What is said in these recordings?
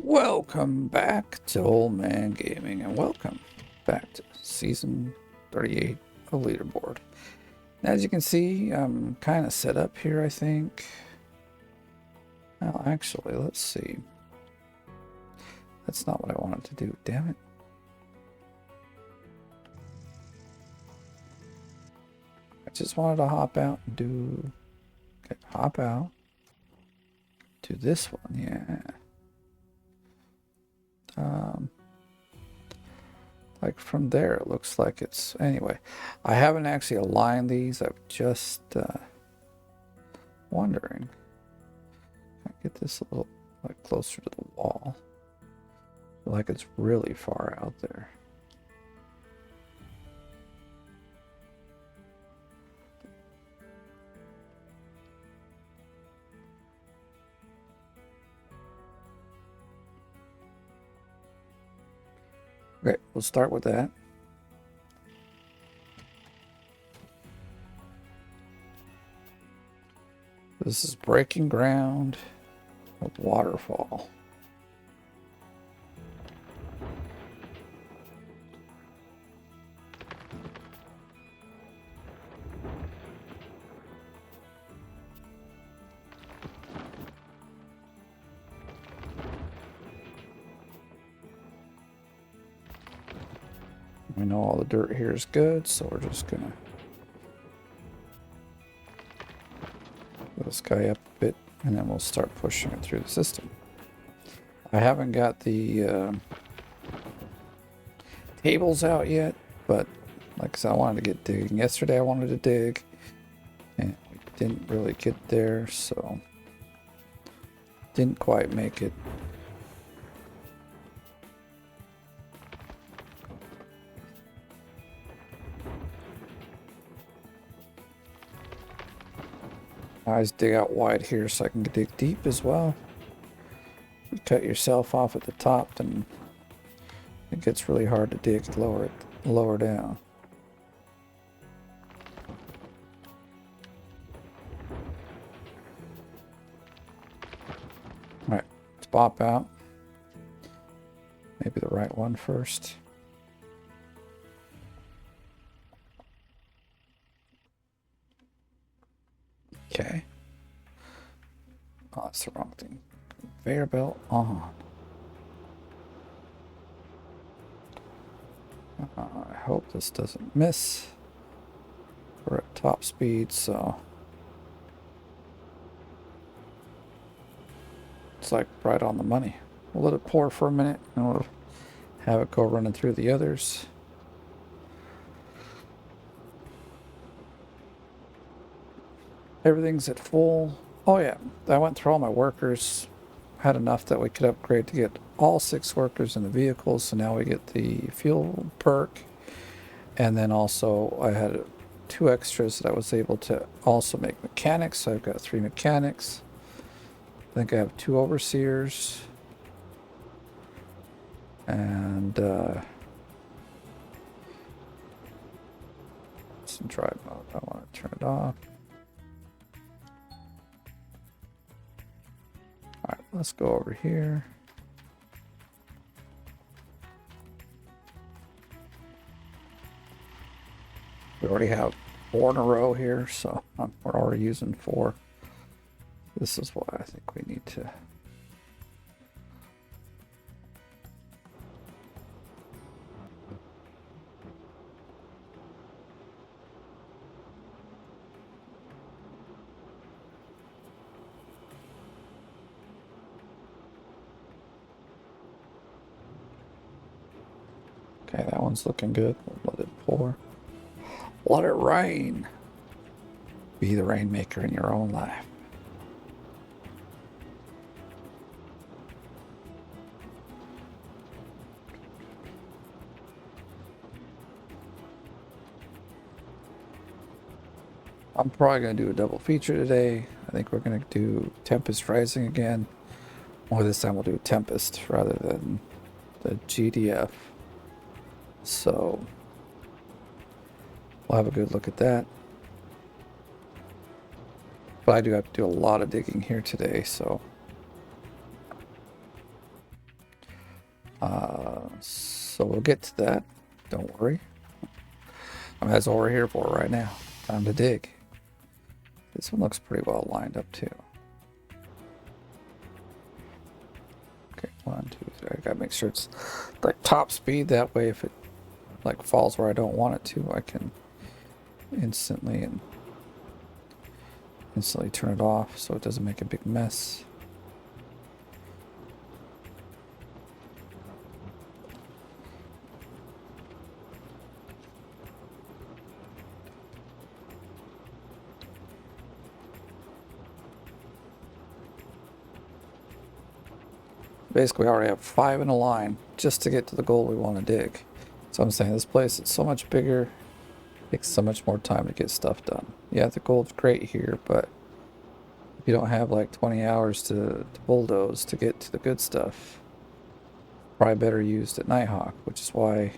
Welcome back to Oldman Gaming, and welcome back to Season 38 of Leaderboard. As you can see, I'm kind of set up here, I think. Well, actually, let's see. That's not what I wanted to do, damn it. I just wanted to hop out and do... Okay, hop out. Do this one, yeah. Like from there, it looks like it's... Anyway, I haven't actually aligned these. I'm just wondering. Can I get this a little like closer to the wall? I feel like it's really far out there. Okay, we'll start with that. This is breaking ground, a waterfall. We know all the dirt here is good, so we're just gonna put this guy up a bit, and then we'll start pushing it through the system. I haven't got the tables out yet, but like I said, I wanted to get digging. Yesterday I wanted to dig, and we didn't really get there, so didn't quite make it. I always dig out wide here so I can dig deep as well. You cut yourself off at the top, then it gets really hard to dig lower down. Alright, let's pop out. Maybe the right one first. Okay. Oh, that's the wrong thing. Conveyor belt on. I hope this doesn't miss. We're at top speed, so it's like right on the money. We'll let it pour for a minute, and we'll have it go running through the others. Everything's at full. Oh yeah, I went through all my workers. Had enough that we could upgrade to get all 6 workers in the vehicles, so now we get the fuel perk. And then also I had 2 extras that I was able to also make mechanics, so I've got 3 mechanics. I think I have 2 overseers. And some drive mode. I want to turn it off. Alright, let's go over here. We already have 4 in a row here, so we're already using 4. This is why I think we need to... Okay, that one's looking good. We'll let it pour. Let it rain. Be the rainmaker in your own life. I'm probably going to do a double feature today. I think we're going to do Tempest Rising again. Or this time we'll do Tempest rather than the GDF. So we'll have a good look at that. But I do have to do a lot of digging here today, so So we'll get to that. Don't worry. I mean, that's what we're here for right now. Time to dig. This one looks pretty well lined up too. Okay, 1, 2, 3. I gotta make sure it's like top speed. That way, if it like falls where I don't want it to, I can instantly turn it off so it doesn't make a big mess. Basically, we already have 5 in a line just to get to the goal we want to dig. So I'm saying this place is so much bigger, takes so much more time to get stuff done. Yeah, the gold's great here, but if you don't have like 20 hours to bulldoze to get to the good stuff, probably better used at Nighthawk, which is why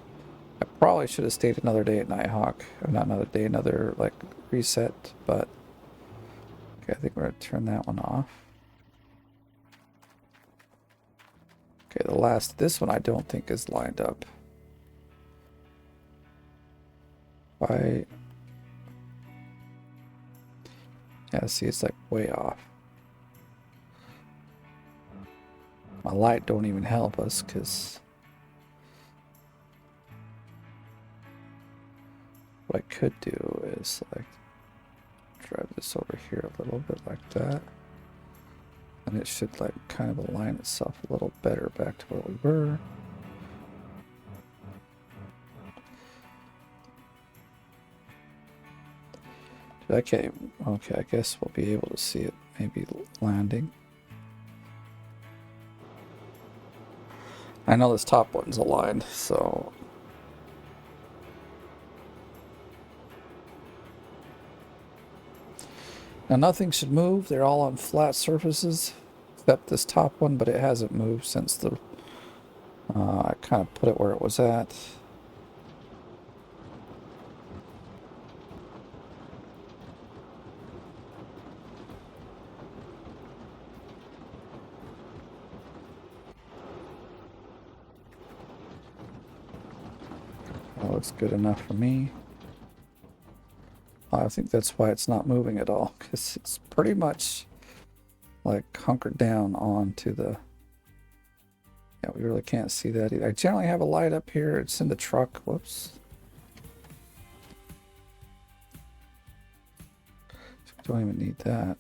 I probably should have stayed another day at Nighthawk. Or not another day, another like reset, but okay, I think we're gonna turn that one off. Okay, this one I don't think is lined up. Yeah, see, it's like way off. My light don't even help us, because what I could do is like drive this over here a little bit like that. And it should like kind of align itself a little better back to where we were. Okay, I guess we'll be able to see it maybe landing. I know this top one's aligned, so now nothing should move. They're all on flat surfaces, except this top one, but it hasn't moved since I kind of put it where it was at. That looks good enough for me. I think that's why it's not moving at all, because it's pretty much like hunkered down onto the... Yeah, we really can't see that either. I generally have a light up here. It's in the truck. Whoops. Don't even need that.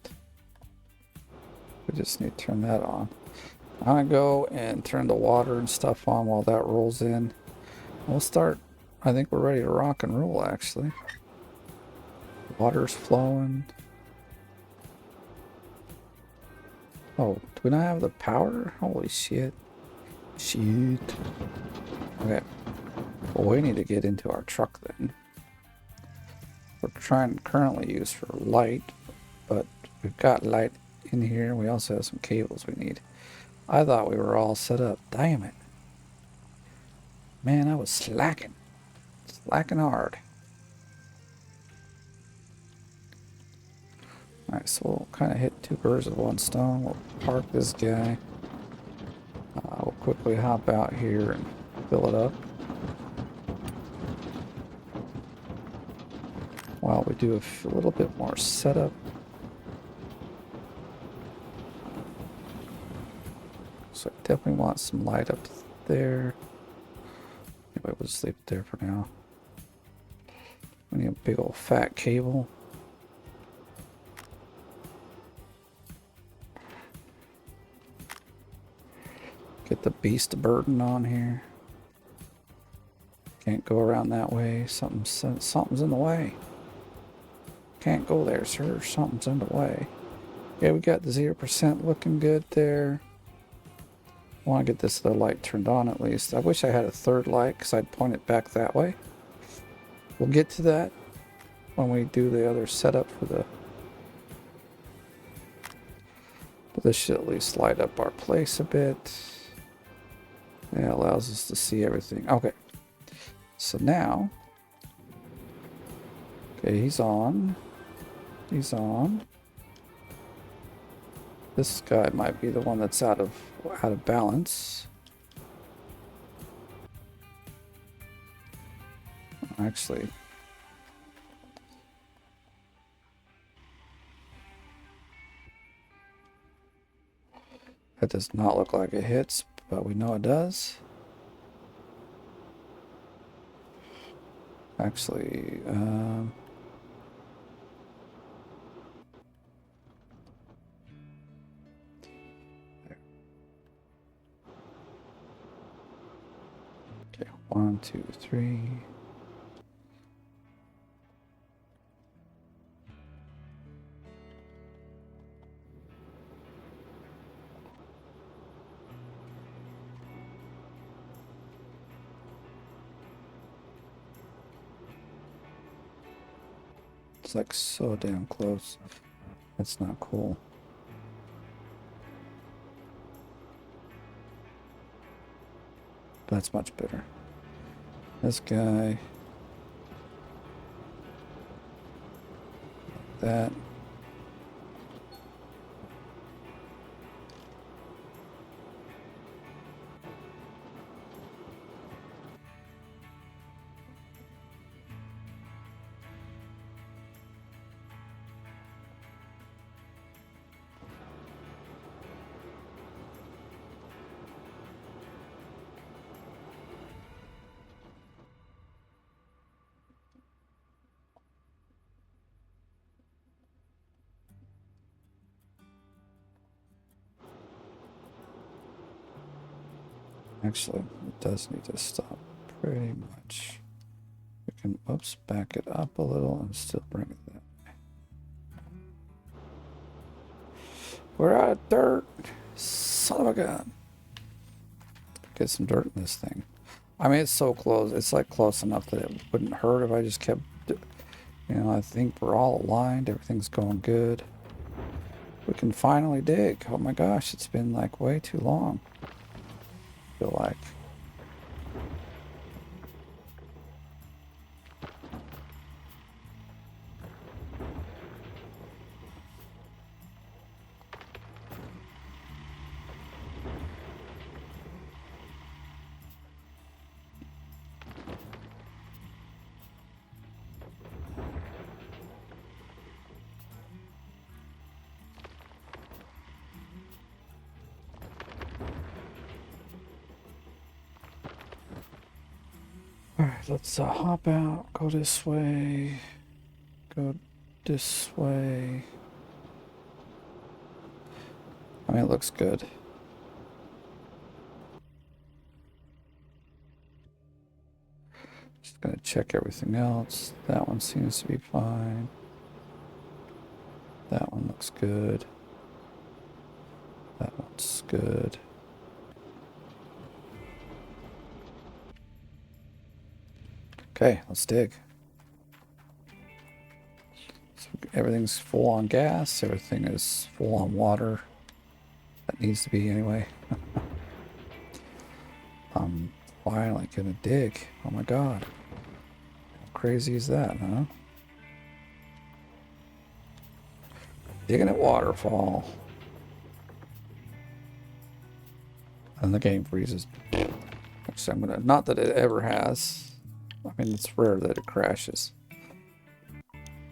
We just need to turn that on. I'm gonna go and turn the water and stuff on while that rolls in. We'll start. I think we're ready to rock and roll, actually. Water's flowing. Oh, do we not have the power? Holy shit. Shit. Okay. Well, we need to get into our truck then. We're trying to currently use for light, but we've got light in here. We also have some cables we need. I thought we were all set up. Damn it. Man, I was slacking. Slacking hard. Alright, so we'll kind of hit 2 birds with 1 stone. We'll park this guy. We'll quickly hop out here and fill it up. While we do a little bit more setup. So I definitely want some light up there. Anyway, we'll just leave it there for now. We need a big old fat cable. Get the beast of burden on here. Can't go around that way. Something's in the way. Can't go there, sir. Something's in the way. Yeah, we got the 0% looking good there. I want to get this other light turned on at least. I wish I had a third light because I'd point it back that way. We'll get to that when we do the other setup for the... But this should at least light up our place a bit. Yeah, it allows us to see everything. Okay. So now... Okay, he's on. He's on. This guy might be the one that's out of balance. actually. That does not look like it hits, but we know it does. Actually, okay, 1, 2, 3. It's like so damn close. That's not cool. That's much better. This guy. That. Actually, it does need to stop pretty much. We can, oops, back it up a little and still bring it that way. We're out of dirt. Son of a gun. Get some dirt in this thing. I mean, it's so close. It's like close enough that it wouldn't hurt if I just kept, you know, I think we're all aligned. Everything's going good. We can finally dig. Oh my gosh, it's been like way too long. I feel like. Alright, let's hop out, go this way, go this way. I mean, it looks good. Just gonna check everything else. That one seems to be fine. That one looks good. That one's good. Okay, let's dig. So everything's full on gas. Everything is full on water. That needs to be anyway. I'm finally gonna dig. Oh my god. How crazy is that, huh? Digging at waterfall. And the game freezes. Actually, I'm gonna, not that it ever has. I mean, it's rare that it crashes.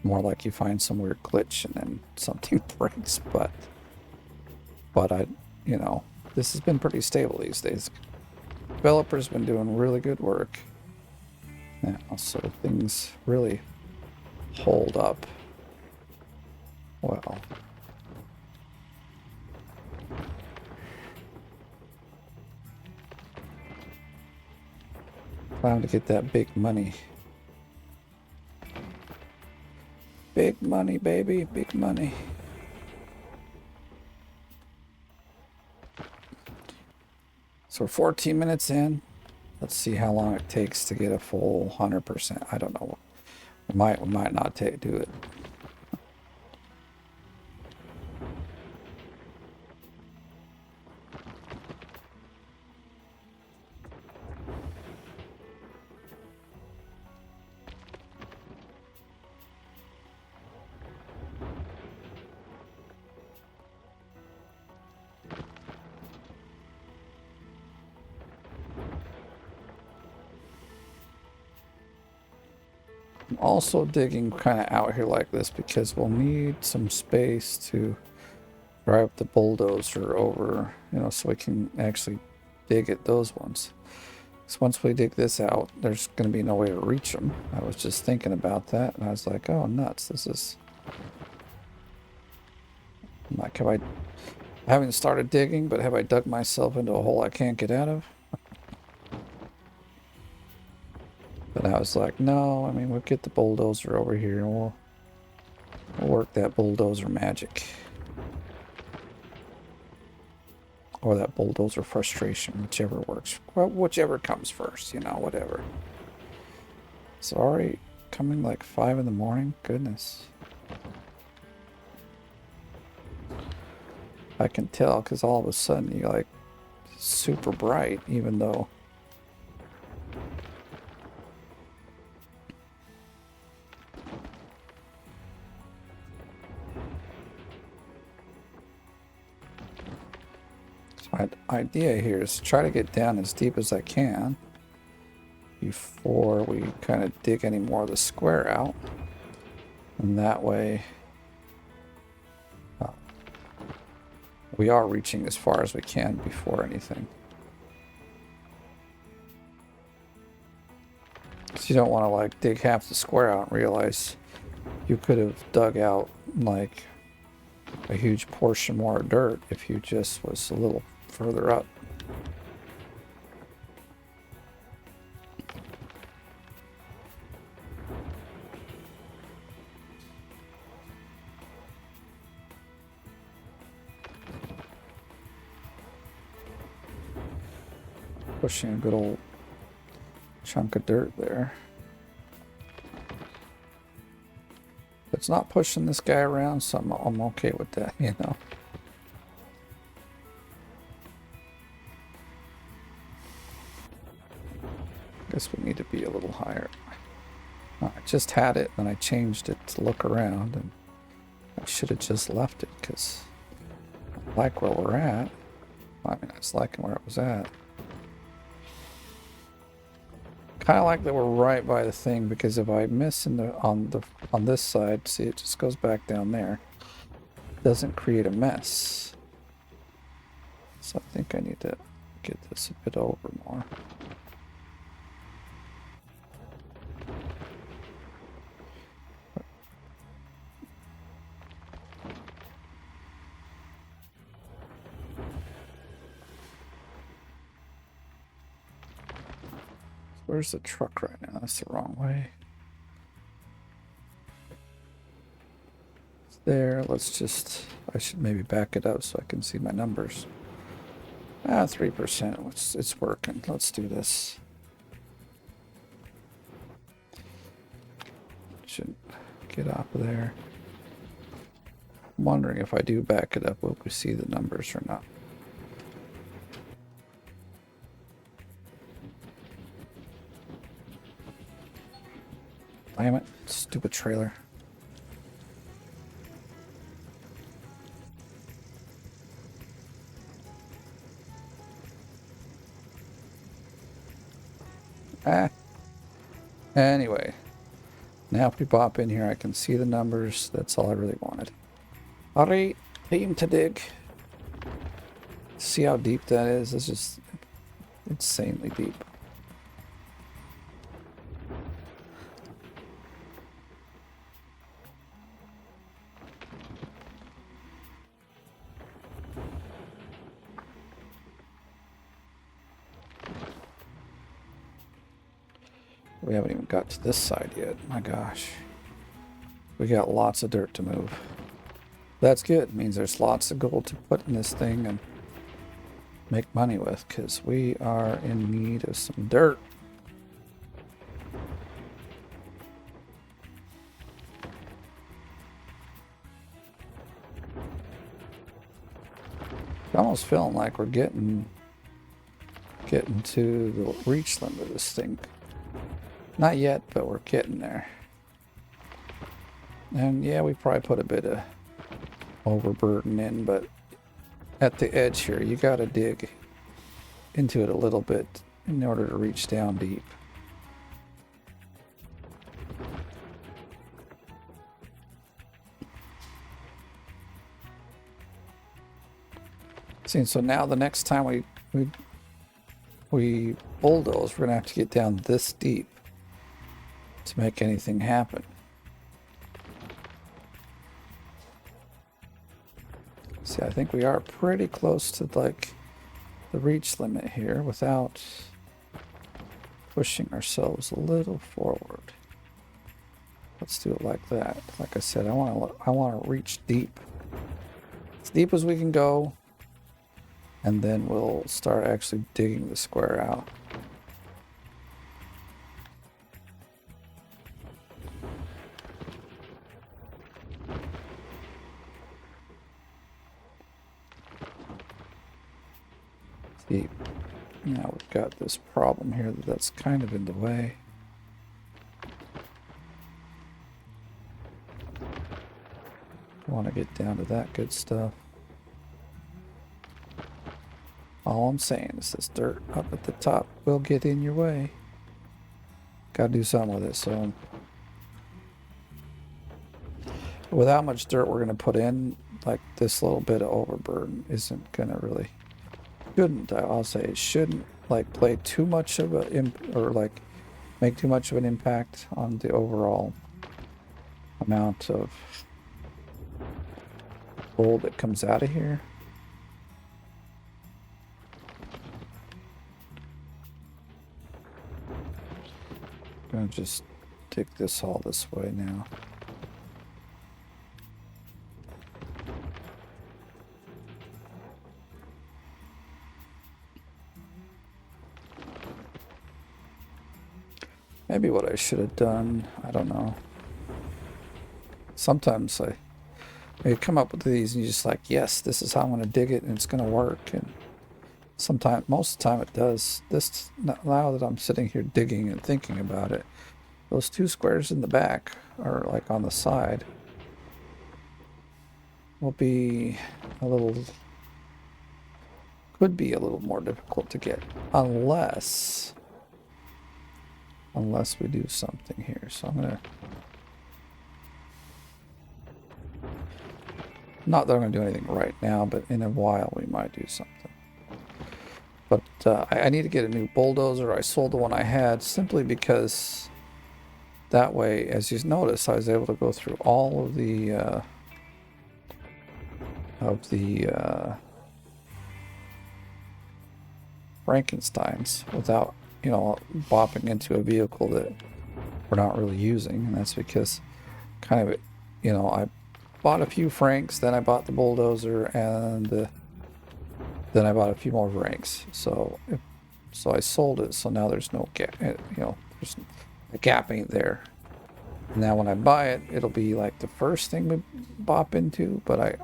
More like you find some weird glitch and then something breaks, but I, you know, this has been pretty stable these days. Developers been doing really good work. Now, so things really hold up well. Time to get that big money. Big money, baby, big money. So we're 14 minutes in. Let's see how long it takes to get a full 100%. I don't know. We might not do it. I'm also digging kind of out here like this because we'll need some space to drive the bulldozer over, you know, so we can actually dig at those ones. So once we dig this out, there's going to be no way to reach them. I was just thinking about that, and I was like, oh, nuts. This is... I'm like, I haven't started digging, but have I dug myself into a hole I can't get out of? But I was like, no, I mean, we'll get the bulldozer over here, and we'll work that bulldozer magic. Or that bulldozer frustration, whichever works. Well, whichever comes first, you know, whatever. Sorry, coming like 5 in the morning? Goodness. I can tell because all of a sudden you're like super bright, even though my idea here is to try to get down as deep as I can before we kind of dig any more of the square out. And that way we are reaching as far as we can before anything. So you don't want to like dig half the square out and realize you could have dug out like a huge portion more of dirt if you just was a little further up. Pushing a good old chunk of dirt there. It's not pushing this guy around, so I'm okay with that, you know. Guess we need to be a little higher. I just had it, and I changed it to look around, and I should have just left it, because I like where we're at. I mean, I was liking where it was at. Kind of like that we're right by the thing, because if I miss on this side, see, it just goes back down there. Doesn't create a mess. So I think I need to get this a bit over more. Where's the truck right now? That's the wrong way. It's there. Let's just... I should maybe back it up so I can see my numbers. 3%. It's working. Let's do this. Should get off of there. I'm wondering if I do back it up, will we see the numbers or not? Damn it, stupid trailer. Anyway, now if we pop in here, I can see the numbers. That's all I really wanted. Alright, aim to dig. See how deep that is? It's just insanely deep. We haven't even got to this side yet. My gosh. We got lots of dirt to move. That's good. It means there's lots of gold to put in this thing and make money with, because we are in need of some dirt. It's almost feeling like we're getting to the reach limit of this thing. Not yet, but we're getting there. And yeah, we probably put a bit of overburden in, but at the edge here, you gotta dig into it a little bit in order to reach down deep. See, so now the next time we bulldoze, we're gonna have to get down this deep to make anything happen. See, I think we are pretty close to like the reach limit here without pushing ourselves a little forward. Let's do it like that. Like I said, I want to reach deep, as deep as we can go, and then we'll start actually digging the square out. See, now we've got this problem here that's kind of in the way. I want to get down to that good stuff. All I'm saying is this dirt up at the top will get in your way. Gotta do something with it. So with how much dirt we're gonna put in, like this little bit of overburden isn't gonna really, I'll say it shouldn't like play too much of or like make too much of an impact on the overall amount of gold that comes out of here. I'm gonna just dig this all this way now. Maybe what I should have done, I don't know. Sometimes you come up with these and you're just like, yes, this is how I'm going to dig it and it's going to work. And sometimes, most of the time it does. This, now that I'm sitting here digging and thinking about it, those two squares in the back, or like on the side, will be could be a little more difficult to get unless we do something here. So I'm gonna, not that I'm gonna do anything right now, but in a while we might do something. But I need to get a new bulldozer. I sold the one I had simply because that way, as you notice, I was able to go through all of the Frankensteins without, you know, bopping into a vehicle that we're not really using. And that's because kind of, you know, I bought a few Franks, then I bought the bulldozer, and then I bought a few more Franks. So I sold it, so now there's no gap, you know, there's a gap ain't there. Now when I buy it, it'll be like the first thing we bop into, but I'm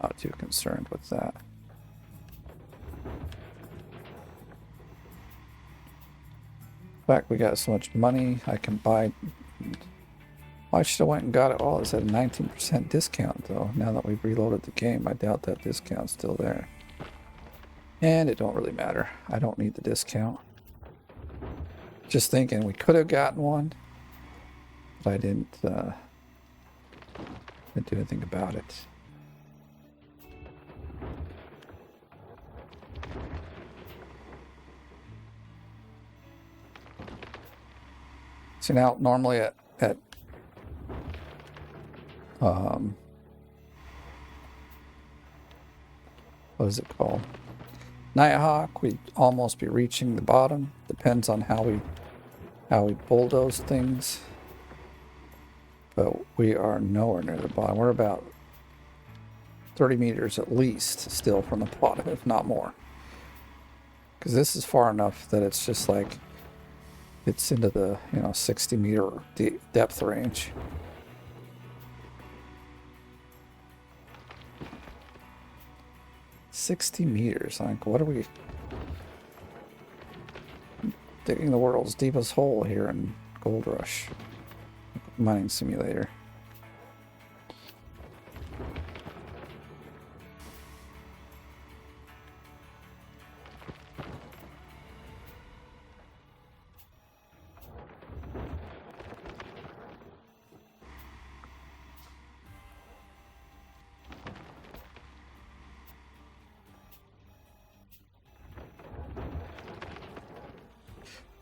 not too concerned with that. In fact, we got so much money, I can buy. Well, I should have went and got it all. It's at a 19% discount, though. Now that we've reloaded the game, I doubt that discount's still there. And it don't really matter. I don't need the discount. Just thinking we could have gotten one, but I didn't do anything about it. So now, normally at what is it called? Nighthawk, we'd almost be reaching the bottom. Depends on how we bulldoze things. But we are nowhere near the bottom. We're about 30 meters at least still from the bottom, if not more. Because this is far enough that it's just like, it's into the, you know, 60-meter depth range. $60 meters. Like, what are we digging the world's deepest hole here in Gold Rush Mining Simulator?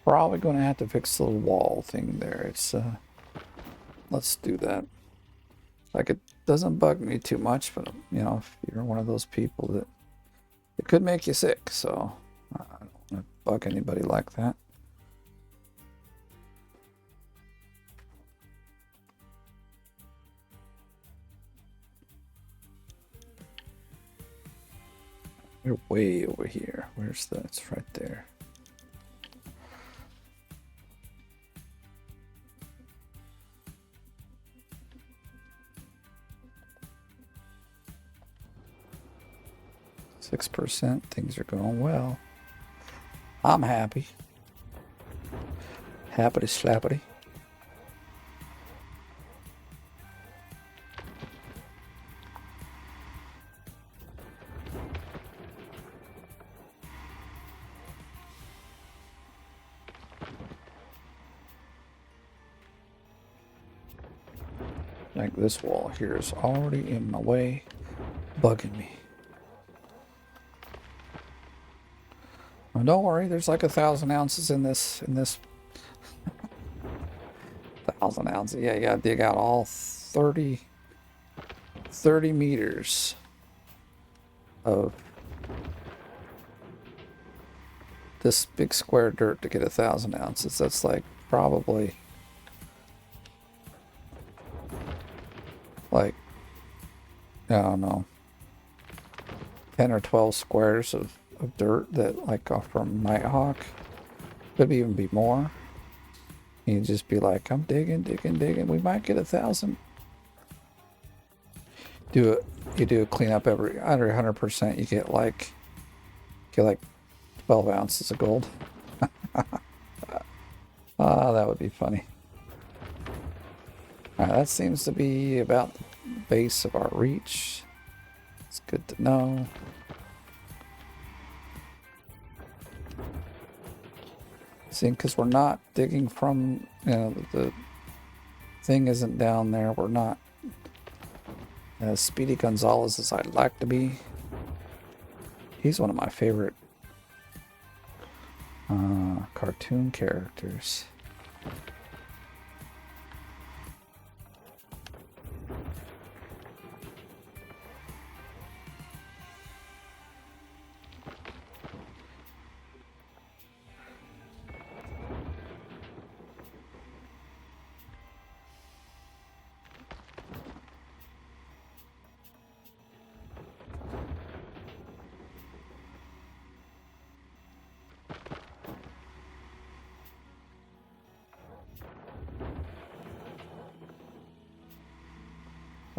Probably going to have to fix the little wall thing there. It's let's do that. Like, it doesn't bug me too much, but you know, if you're one of those people that it could make you sick, so I don't want to bug anybody like that. We're way over here. Where's that? It's right there. %. Things are going well. I'm happy. Happity slappity. Like, this wall here is already in my way, bugging me. Oh, don't worry, there's like 1,000 ounces in this 1,000 ounces. Yeah, you gotta dig out all 30 meters of this big square dirt to get 1,000 ounces. That's like probably like, I don't know, 10 or 12 squares of dirt that like off from Nighthawk. Could even be more. You just be like, I'm digging. We might get 1,000. You do a cleanup every under 100%. You get like 12 ounces of gold. Ah, that would be funny. All right, that seems to be about the base of our reach. It's good to know. See, because we're not digging from, you know, the thing isn't down there. We're not as Speedy Gonzalez as I'd like to be. He's one of my favorite cartoon characters.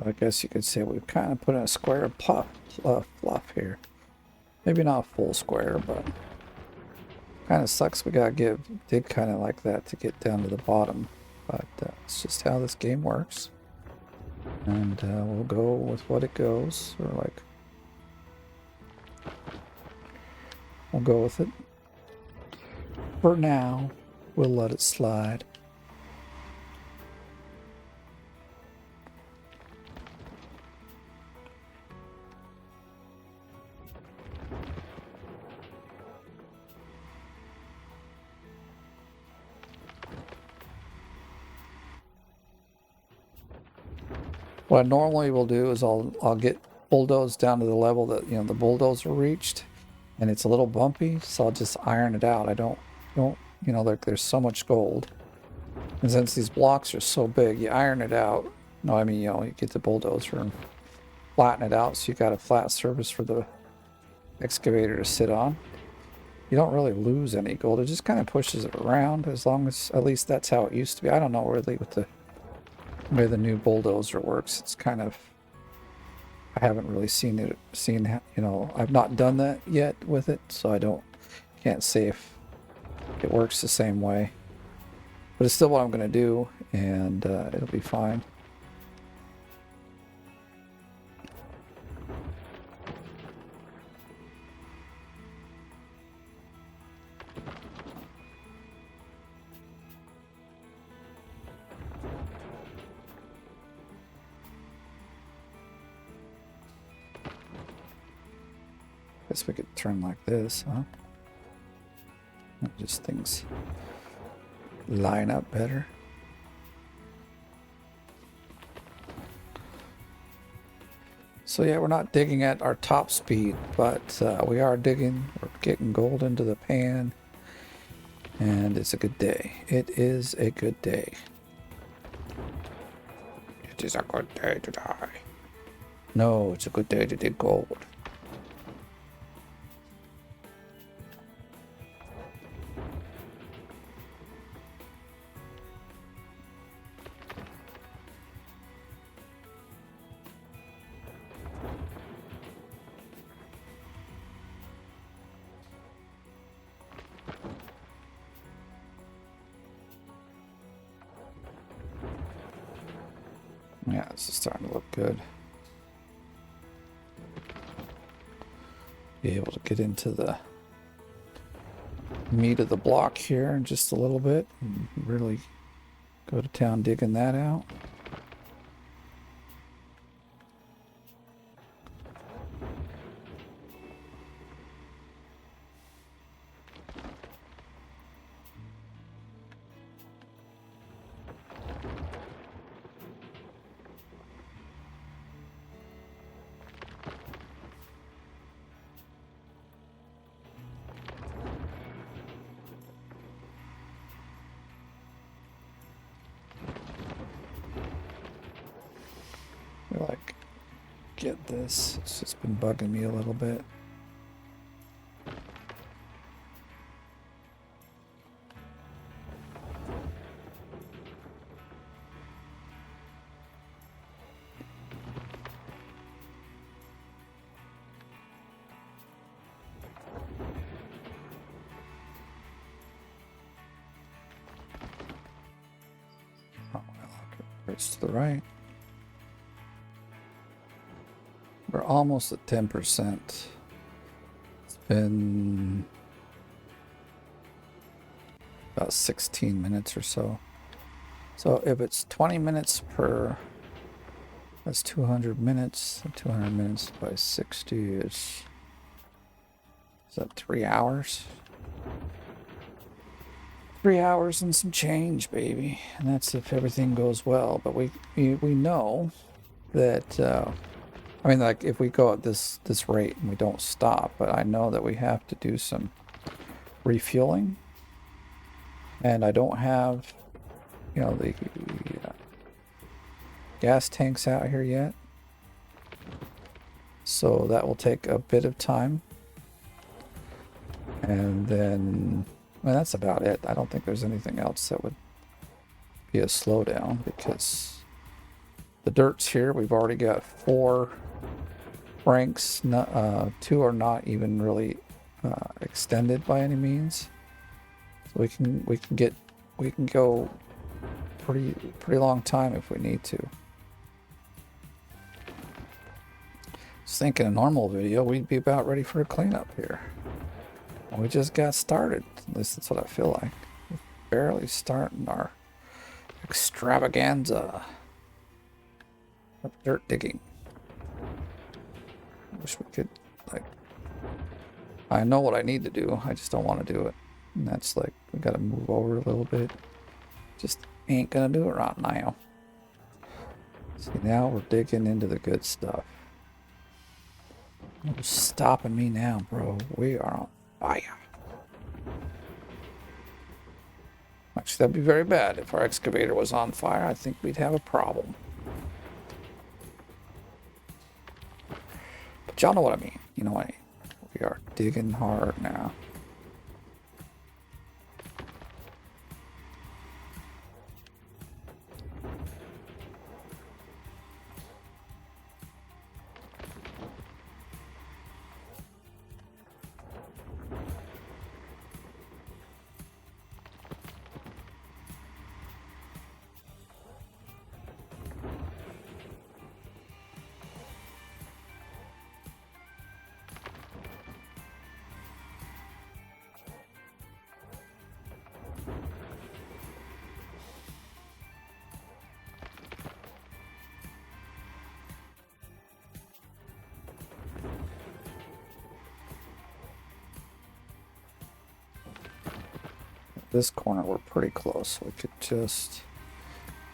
I guess you could say we've kind of put in a square fluff here. Maybe not a full square, but kind of sucks we gotta dig kind of like that to get down to the bottom. But it's just how this game works. And we'll go with what it goes, or like, we'll go with it. For now, we'll let it slide. What I normally will do is I'll get bulldozed down to the level that, you know, the bulldozer reached, and it's a little bumpy, so I'll just iron it out. I don't you know, like, there's so much gold, and since these blocks are so big, you iron it out. No, I mean, you know, you get the bulldozer and flatten it out so you got a flat surface for the excavator to sit on. You don't really lose any gold. It just kind of pushes it around, as long as, at least that's how it used to be. I don't know really with the way the new bulldozer works. It's kind of, I haven't really seen, you know, I've not done that yet with it, so can't say if it works the same way. But it's still what I'm going to do, and it'll be fine. Guess we could turn like this, huh? Just things line up better. So yeah, we're not digging at our top speed, but we are digging. We're getting gold into the pan, and it's a good day. It is a good day. It is a good day to die. No, it's a good day to dig gold. Yeah, this is starting to look good. Be able to get into the meat of the block here in just a little bit and really go to town digging that out. Like, get this. It's just been bugging me a little bit. Oh, it's to the right. We're almost at 10%. It's been about 16 minutes or so. So if it's 20 minutes per, that's 200 minutes. 200 minutes by 60 is that 3 hours? 3 hours and some change, baby. And that's if everything goes well. But we know that, I mean, like, if we go at this rate and we don't stop, but I know that we have to do some refueling. And I don't have, you know, the gas tanks out here yet. So that will take a bit of time. And then, well, that's about it. I don't think there's anything else that would be a slowdown because the dirt's here. We've already got 4 ranks. 2 are not even really extended by any means. So we can go pretty long time if we need to. I was thinking a normal video we'd be about ready for a cleanup here. We just got started. At least that's what I feel like. We're barely starting our extravaganza of dirt digging. Wish we could, like, I know what I need to do. I just don't want to do it. And that's like, we got to move over a little bit. Just ain't gonna do it right now. See, now we're digging into the good stuff. What's stopping me now, bro? We are on fire. Actually, that'd be very bad. If our excavator was on fire, I think we'd have a problem. But y'all know what I mean. You know what I mean. We are digging hard now. This corner we're pretty close. We could just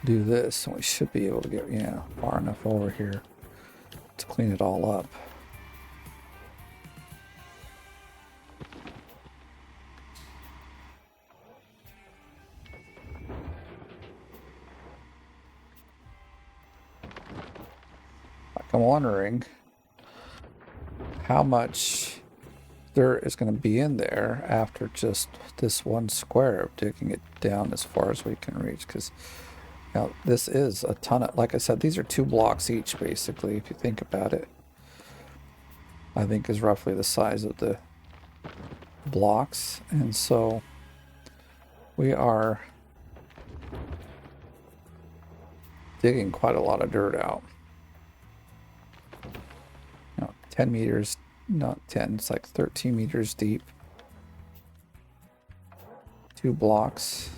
do this and we should be able to get, yeah, far enough over here to clean it all up. Like I'm wondering how much dirt is going to be in there after just this one square of digging it down as far as we can reach, because now this is a ton of, like I said, these are 2 blocks each basically, if you think about it. I think is roughly the size of the blocks, and so we are digging quite a lot of dirt out. 10 meters, not 10, it's like 13 meters deep. 2 blocks.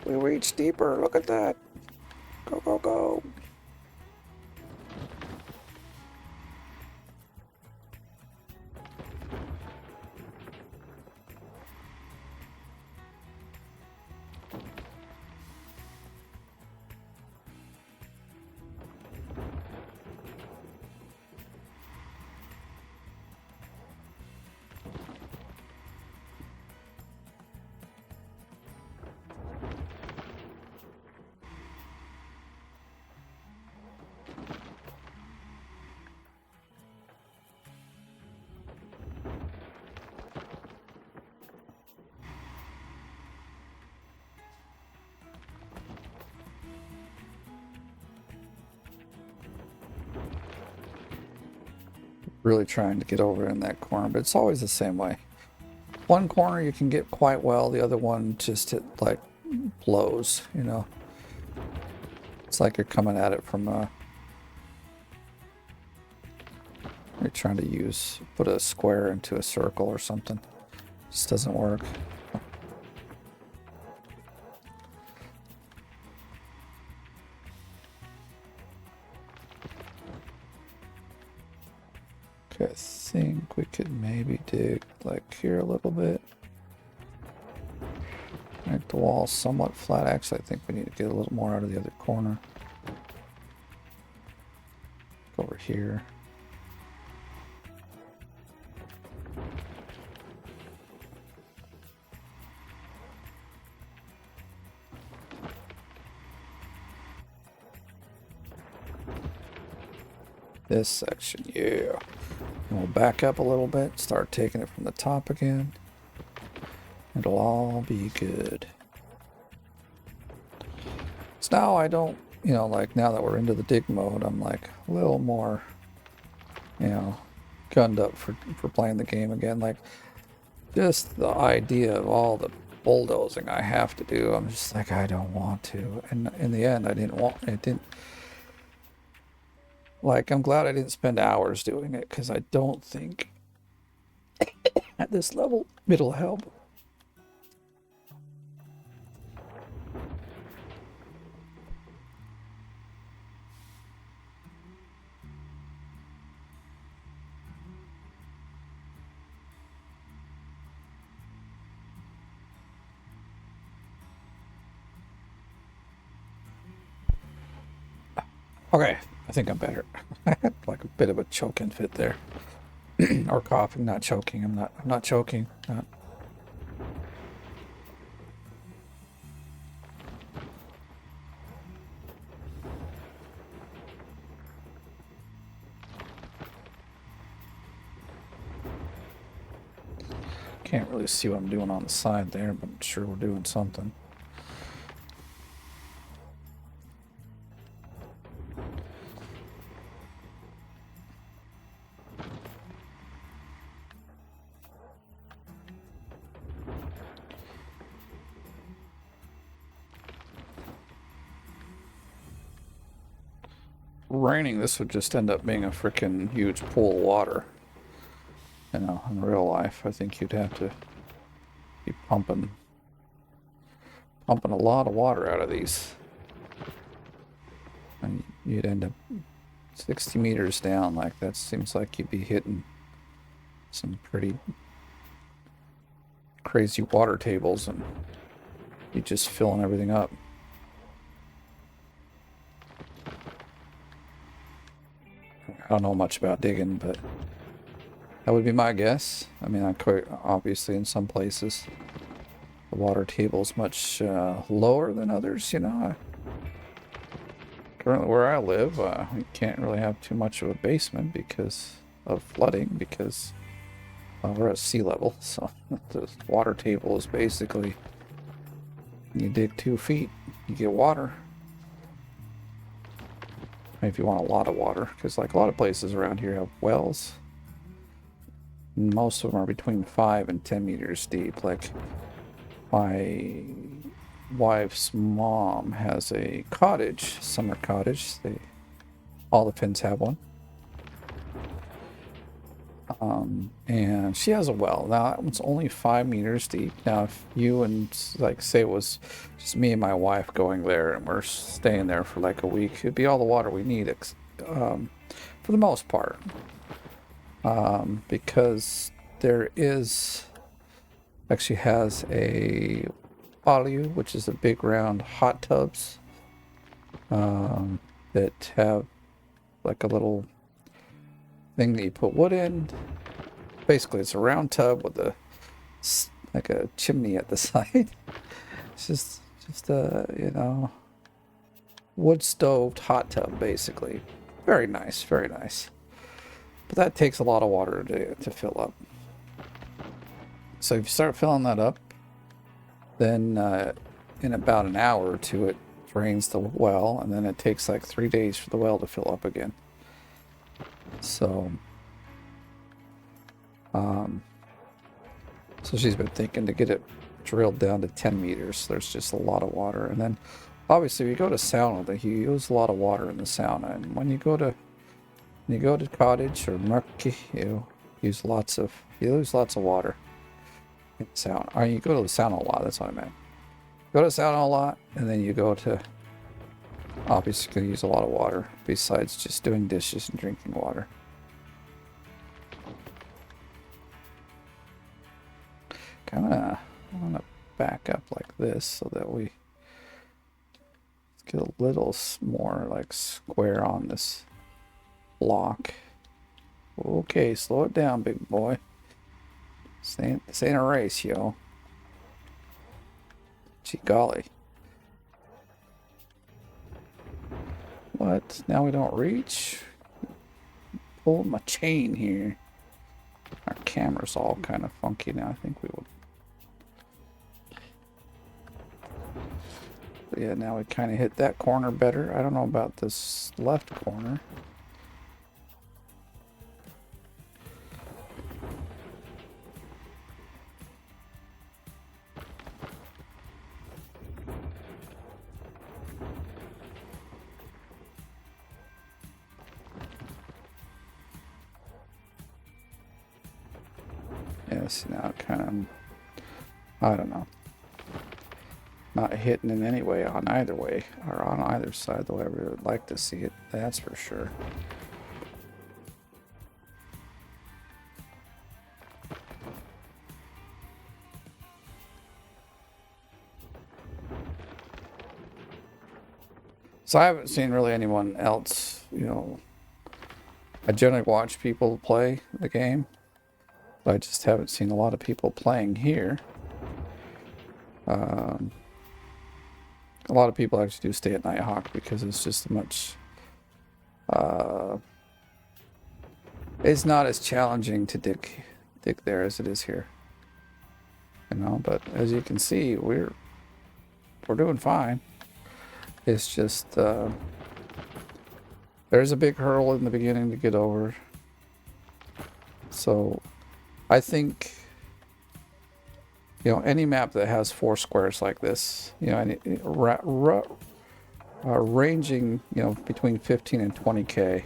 We reach deeper, look at that. Go, go, go. Really trying to get over in that corner, but it's always the same way. One corner you can get quite well, the other one just it like blows, you know. It's like you're coming at it from a, you're trying to put a square into a circle or something. Just doesn't work. Okay, I think we could maybe dig like here a little bit. Make the wall somewhat flat. Actually, I think we need to get a little more out of the other corner. Over here. This section, yeah. And we'll back up a little bit, start taking it from the top again. It'll all be good. So now I don't, you know, like now that we're into the dig mode, I'm like a little more, you know, gunned up for playing the game again. Like just the idea of all the bulldozing I have to do, I'm just like, I don't want to. And in the end, I didn't. Like, I'm glad I didn't spend hours doing it, because I don't think at this level it'll help. Okay, I think I'm better. I had like a bit of a choking fit there. Or coughing, not choking. I'm not choking. Not. Can't really see what I'm doing on the side there, but I'm sure we're doing something. Raining, this would just end up being a freaking huge pool of water. You know, in real life, I think you'd have to be pumping a lot of water out of these. And you'd end up 60 meters down. Like, that seems like you'd be hitting some pretty crazy water tables, and you're just filling everything up. I don't know much about digging, but that would be my guess. I mean, obviously in some places the water table is much lower than others, you know. Currently where I live, we can't really have too much of a basement because of flooding, because we're at sea level. So the water table is basically, you dig 2 feet, you get water. If you want a lot of water, because like a lot of places around here have wells. Most of them are between 5 and 10 meters deep. Like, my wife's mom has a cottage, summer cottage. All the Finns have one. And she has a well. Now, that one's only 5 meters deep. Now, if you and, like, say it was just me and my wife going there and we're staying there for like a week, it'd be all the water we need, for the most part. Because there actually has a Balyu, which is a big round hot tubs that have like a little thing that you put wood in. Basically, it's a round tub with like a chimney at the side. It's just a, you know, wood stoved hot tub, basically. Very nice, very nice. But that takes a lot of water to fill up. So if you start filling that up, then in about an hour or two it drains the well, and then it takes like 3 days for the well to fill up again. So so she's been thinking to get it drilled down to 10 meters. There's just a lot of water. And then obviously if you go to sauna, you use a lot of water in the sauna. And when you go to cottage or murky, you lose lots of water in the sauna. Or you go to the sauna a lot, that's what I meant. Go to sauna a lot, and then you go to, obviously use a lot of water besides just doing dishes and drinking water. I'm gonna back up like this so that we get a little more like square on this block. Okay, slow it down, big boy. This ain't a race, yo. Gee golly. What? Now we don't reach? Pulled my chain here. Our camera's all kind of funky now. I think we would. But yeah, now we kind of hit that corner better. I don't know about this left corner. Yes, now it kind of, I don't know. Not hitting in any way on either way, or on either side, though I really would like to see it, that's for sure. So I haven't seen really anyone else, you know. I generally watch people play the game, but I just haven't seen a lot of people playing here. A lot of people actually do stay at Nighthawk because it's just much, it's not as challenging to dig there as it is here. You know, but as you can see, we're doing fine. It's just, there's a big hurdle in the beginning to get over. So I think, you know, any map that has 4 squares like this, you know, and ranging, you know, between 15 and 20k,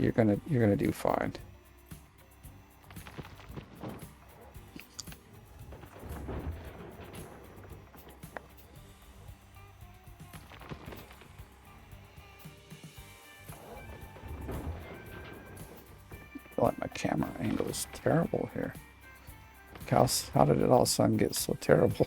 you're gonna do fine. feel like my camera angle is terrible here. How did it all of a sudden get so terrible?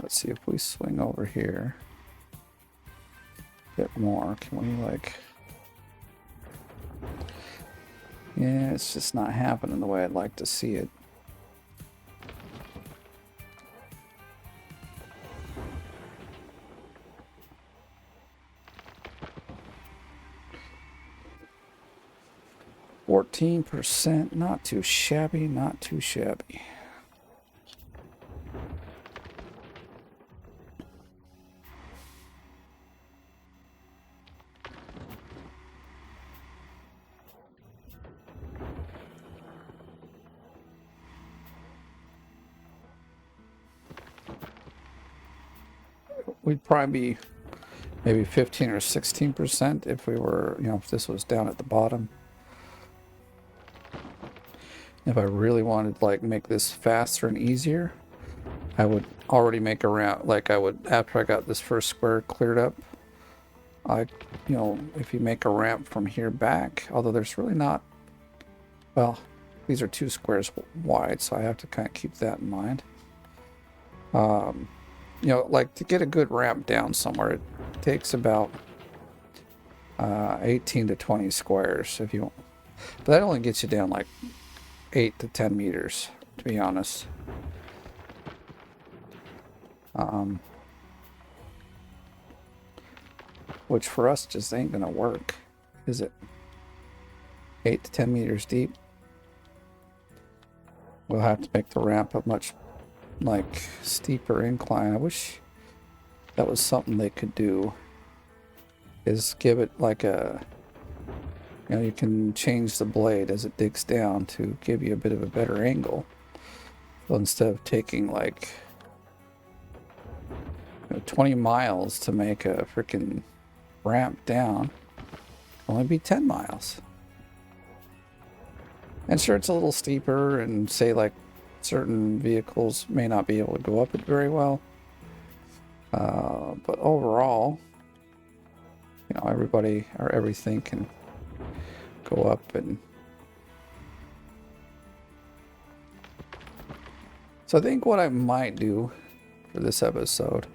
Let's see if we swing over here a bit more. Can we like... Yeah, it's just not happening the way I'd like to see it. %, not too shabby, not too shabby. We'd probably be maybe 15 or 16% if we were, you know, if this was down at the bottom. If I really wanted to like make this faster and easier, I would already make a ramp. Like I would, after I got this first square cleared up, you know, if you make a ramp from here back, although there's really not, well, these are 2 squares wide, so I have to kind of keep that in mind. You know, like to get a good ramp down somewhere, it takes about 18 to 20 squares if you want. But that only gets you down like 8 to 10 meters, to be honest. Which for us just ain't gonna work, is it? 8 to 10 meters deep. We'll have to make the ramp a much like steeper incline. I wish that was something they could do, is give it like a, you know, you can change the blade as it digs down to give you a bit of a better angle. So instead of taking like 20 miles to make a freaking ramp down, only be 10 miles. And sure, it's a little steeper, and say like certain vehicles may not be able to go up it very well. But overall, you know, everybody or everything can go up. And so I think what I might do for this episode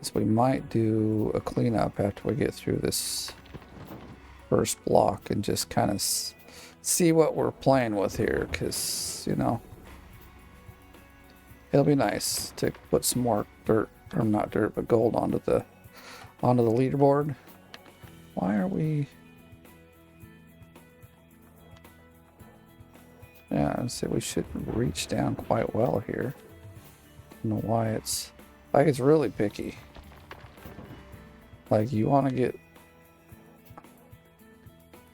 is we might do a cleanup after we get through this first block and just kind of see what we're playing with here, because, you know, it'll be nice to put some more dirt, or not dirt, but gold onto the leaderboard. Why are we... Yeah, I'd say we should reach down quite well here. I don't know why it's... like, it's really picky. Like, you want to get...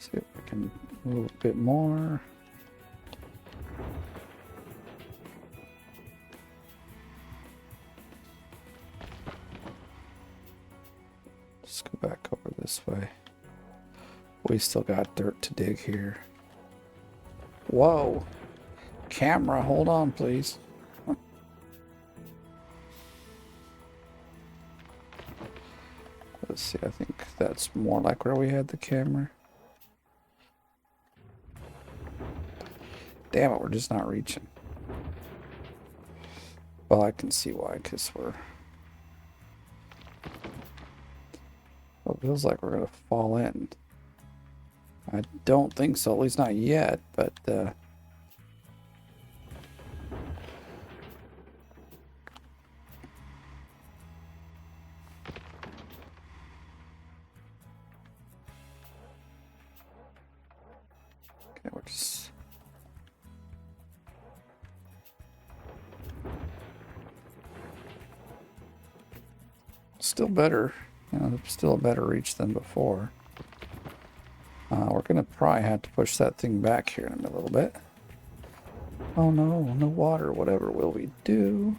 see if we can move a bit more. Let's go back over this way. We still got dirt to dig here. Whoa! Camera, hold on, please. Let's see, I think that's more like where we had the camera. Damn it, we're just not reaching. Well, I can see why, because we're... well, it feels like we're going to fall in. I don't think so, at least not yet, but... Okay, we're just... still better, you know, still a better reach than before. We're gonna probably have to push that thing back here in a little bit. Oh no, no water. Whatever will we do?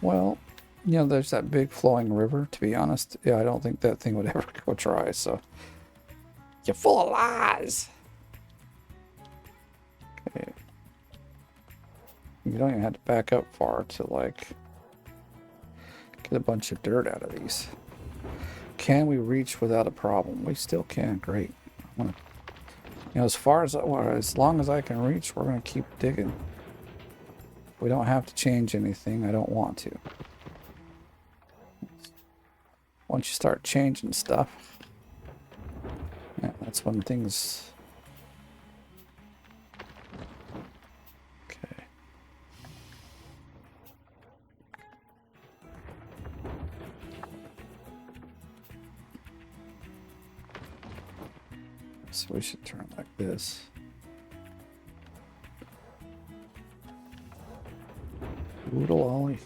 Well, you know, there's that big flowing river. To be honest, yeah, I don't think that thing would ever go dry. So you're full of lies. Okay, you don't even have to back up far to like get a bunch of dirt out of these. Can we reach without a problem? We still can. Great. I wanna, as far as as long as I can reach, we're gonna keep digging. We don't have to change anything. I don't want to. Once you start changing stuff, yeah, that's when things. Okay. So we should turn like this. Oodle ollie.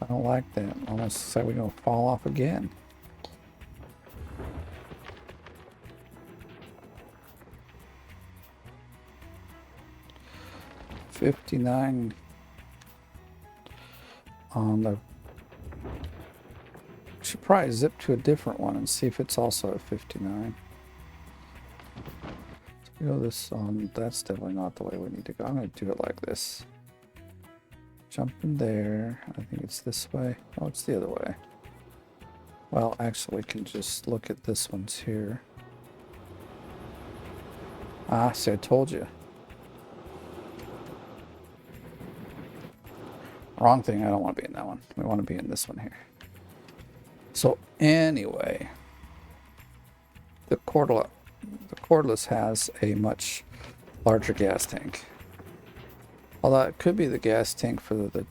I don't like that. Almost say we're gonna fall off again. $59 on the. Should probably zip to a different one and see if it's also at 59. So this on. That's definitely not the way we need to go. I'm gonna do it like this. Jump in there. I think it's this way. Oh, it's the other way. Well, actually, we can just look at this one's here. Ah, see, I told you. Wrong thing. I don't want to be in that one. We want to be in this one here. So anyway, the cordless has a much larger gas tank. Although it could be the gas tank for the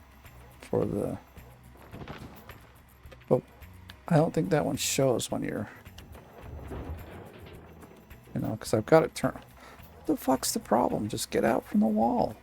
but I don't think that one shows when you're, because I've got it turned. What the fuck's the problem? Just get out from the wall.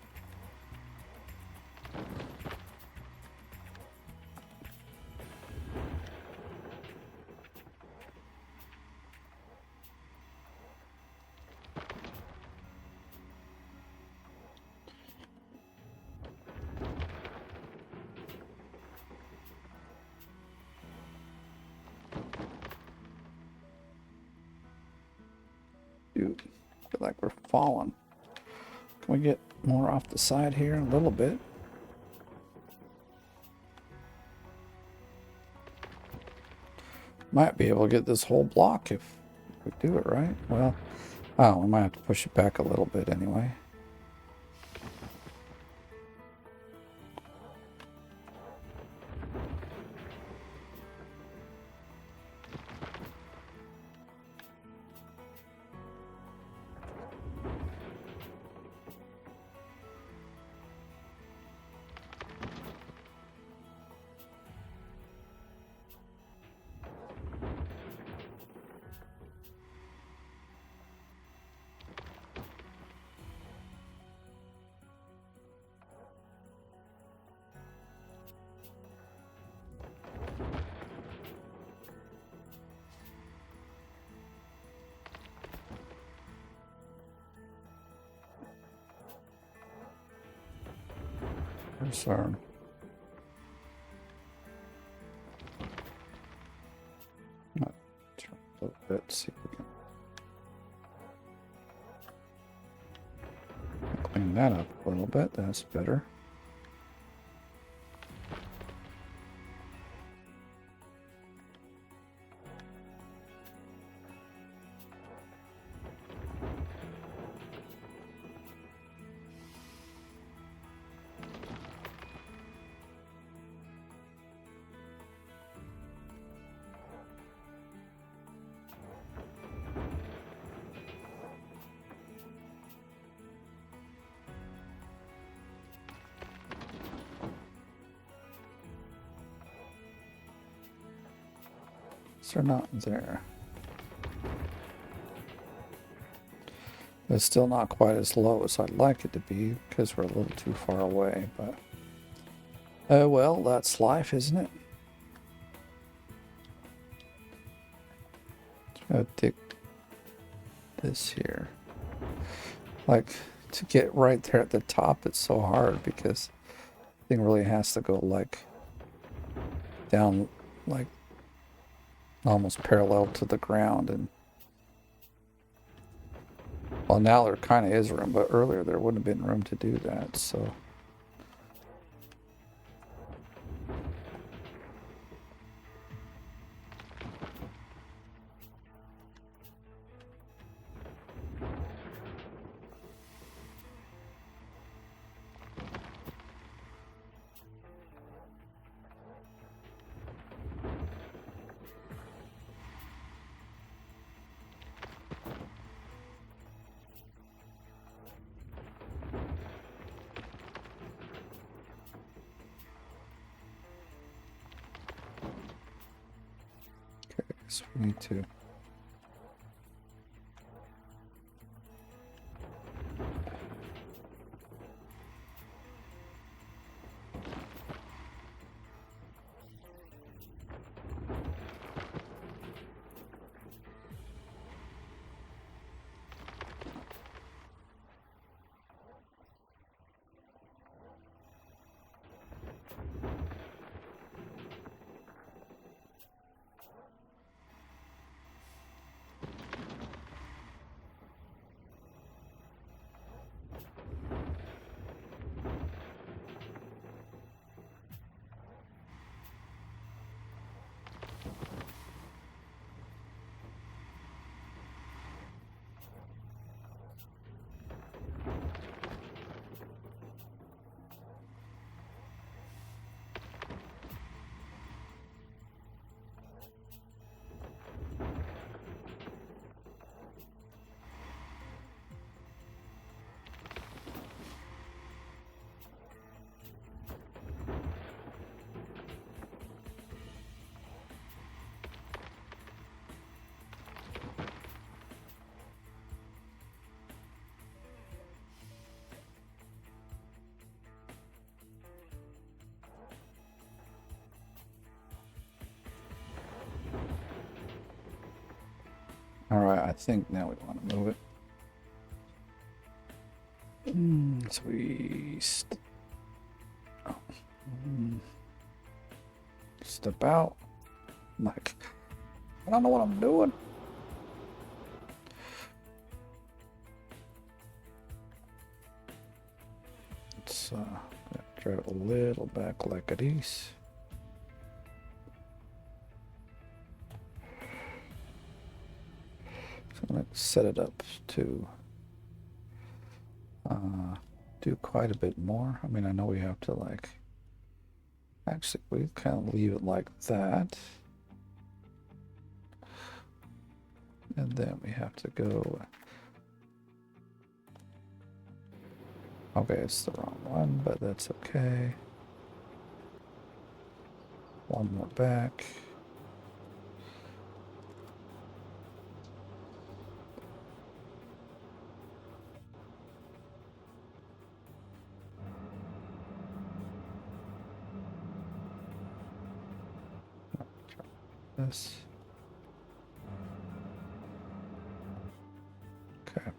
Dude, I feel like we're falling. Can we get more off the side here a little bit? Might be able to get this whole block if we do it right. Well, we might have to push it back a little bit anyway. Sorry. Turn a little bit, see if we can clean that up a little bit. That's better. They're not there. It's still not quite as low as I'd like it to be because we're a little too far away, but well, that's life, isn't it? I'll dig this here. Like, to get right there at the top, it's so hard because the thing really has to go like down, like almost parallel to the ground. And well, now there kind of is room, but earlier there wouldn't have been room to do that. So guess we need to. All right, I think now we want to move it. So we step out. Like, I don't know what I'm doing. Let's drive it a little back like this. So I'm going to set it up to do quite a bit more. I mean, I know we have to like, actually we kind of leave it like that. And then we have to go, okay, it's the wrong one, but that's okay. One more back. This. Okay.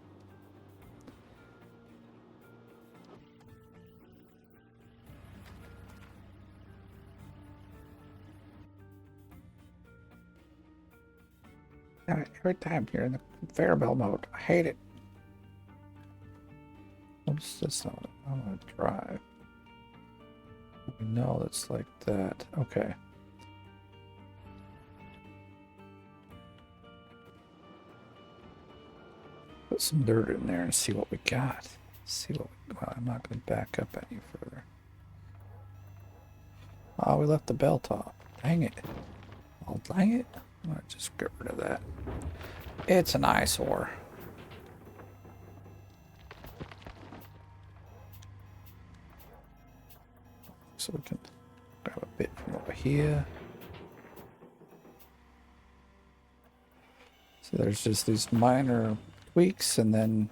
Every time you're in the conveyor belt mode, I hate it. What's this on? I want to drive. We know it's like that. Okay. Put some dirt in there and see what we got. See what we, well, I'm not going to back up any further. Oh, we left the belt off. Dang it. Oh, dang it. I'm going to just get rid of that. It's an eyesore. So we can grab a bit from over here. So there's just these minor tweaks, and then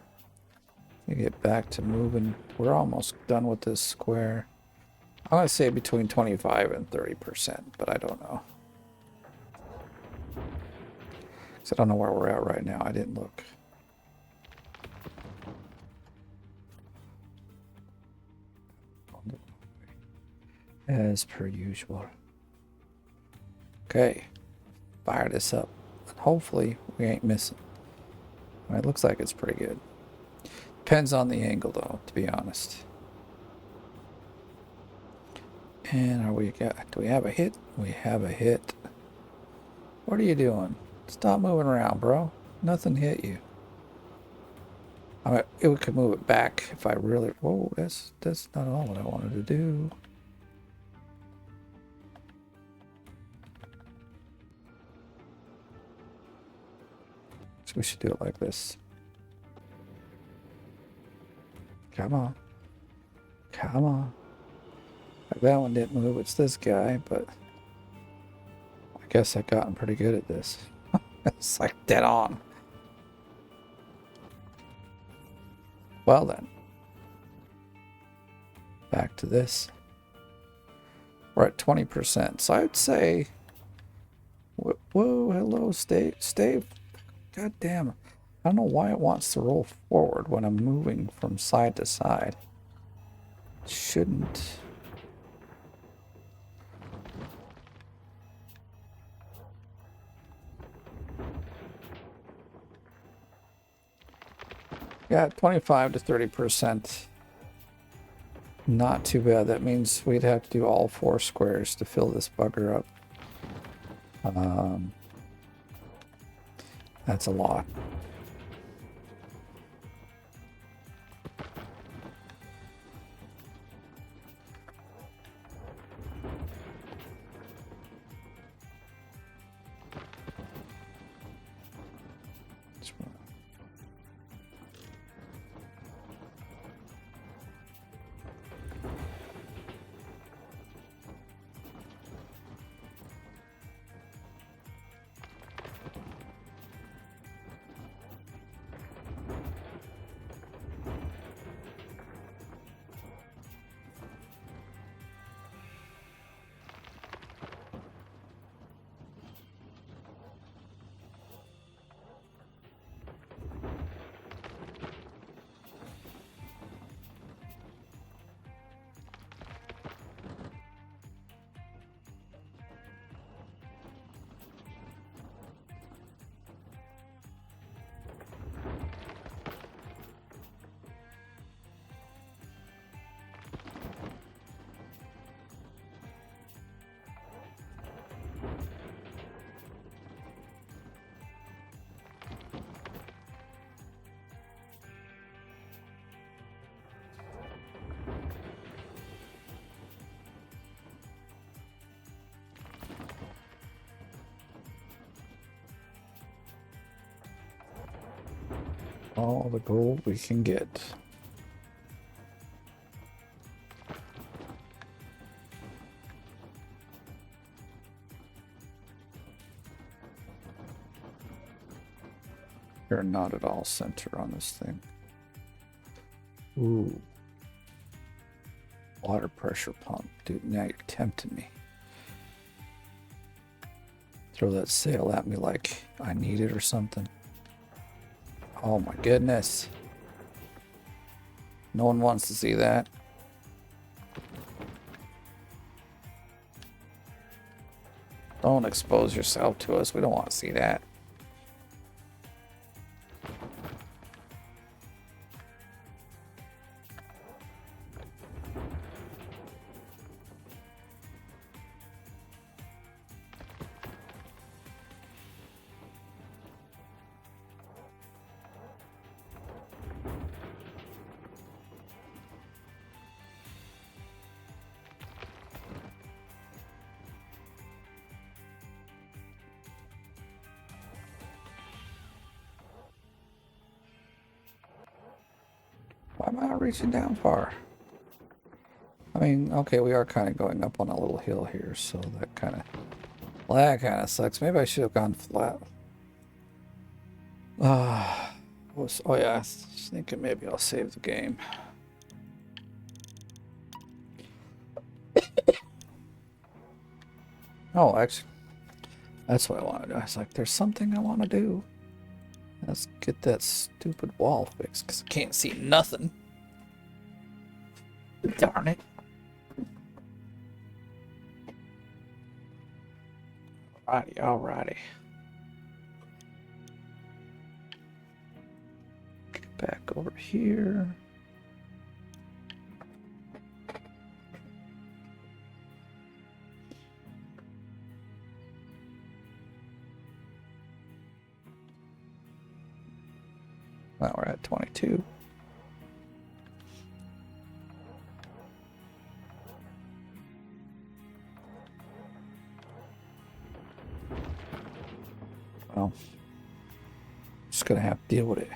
you get back to moving. We're almost done with this square. I'm going to say between 25 and 30%, but I don't know. So I don't know where we're at right now. I didn't look. As per usual. Okay. Fire this up. Hopefully we ain't missing. It looks like it's pretty good. Depends on the angle though, to be honest. And do we have a hit? We have a hit. What are you doing? Stop moving around, bro. Nothing hit you. I mean, it could move it back if I really... Whoa, that's not all what I wanted to do. So we should do it like this. Come on. Come on. Like that one didn't move. It's this guy, but... Guess I've gotten pretty good at this. It's like dead on. Well then. Back to this. We're at 20%. So I'd say... Whoa, hello, stay. God damn. I don't know why it wants to roll forward when I'm moving from side to side. It shouldn't. Yeah, 25 to 30%. Not too bad. That means we'd have to do all 4 squares to fill this bugger up. That's a lot. All the gold we can get. You're not at all center on this thing. Ooh. Water pressure pump. Dude, now you're tempting me. Throw that sail at me like I need it or something. Oh my goodness. No one wants to see that. Don't expose yourself to us. We don't want to see that. Why am I not reaching down far? I mean, okay, we are kind of going up on a little hill here, so that kind of sucks. Maybe I should have gone flat. Oh yeah, I was thinking maybe I'll save the game. Oh, actually, that's what I want to do. I was like, there's something I want to do. Let's get that stupid wall fixed, because I can't see nothing. Darn it. Alrighty. Back over here. Now we're at 22. Well, just gonna have to deal with it.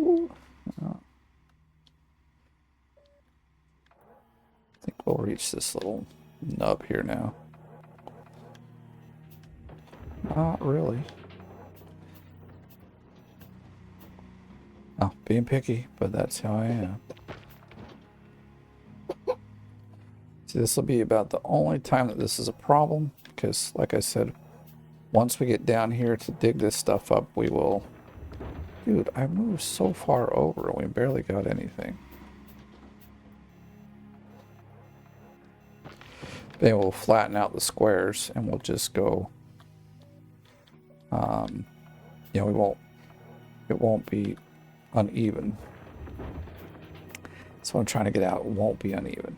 Ooh. We'll reach this little nub here now. Not really. Oh, being picky, but that's how I am. See, this will be about the only time that this is a problem, because like I said, once we get down here to dig this stuff up, we will... Dude, I moved so far over and we barely got anything. Then we'll flatten out the squares and we'll just go... you know, it won't be uneven. That's what I'm trying to get out. It won't be uneven.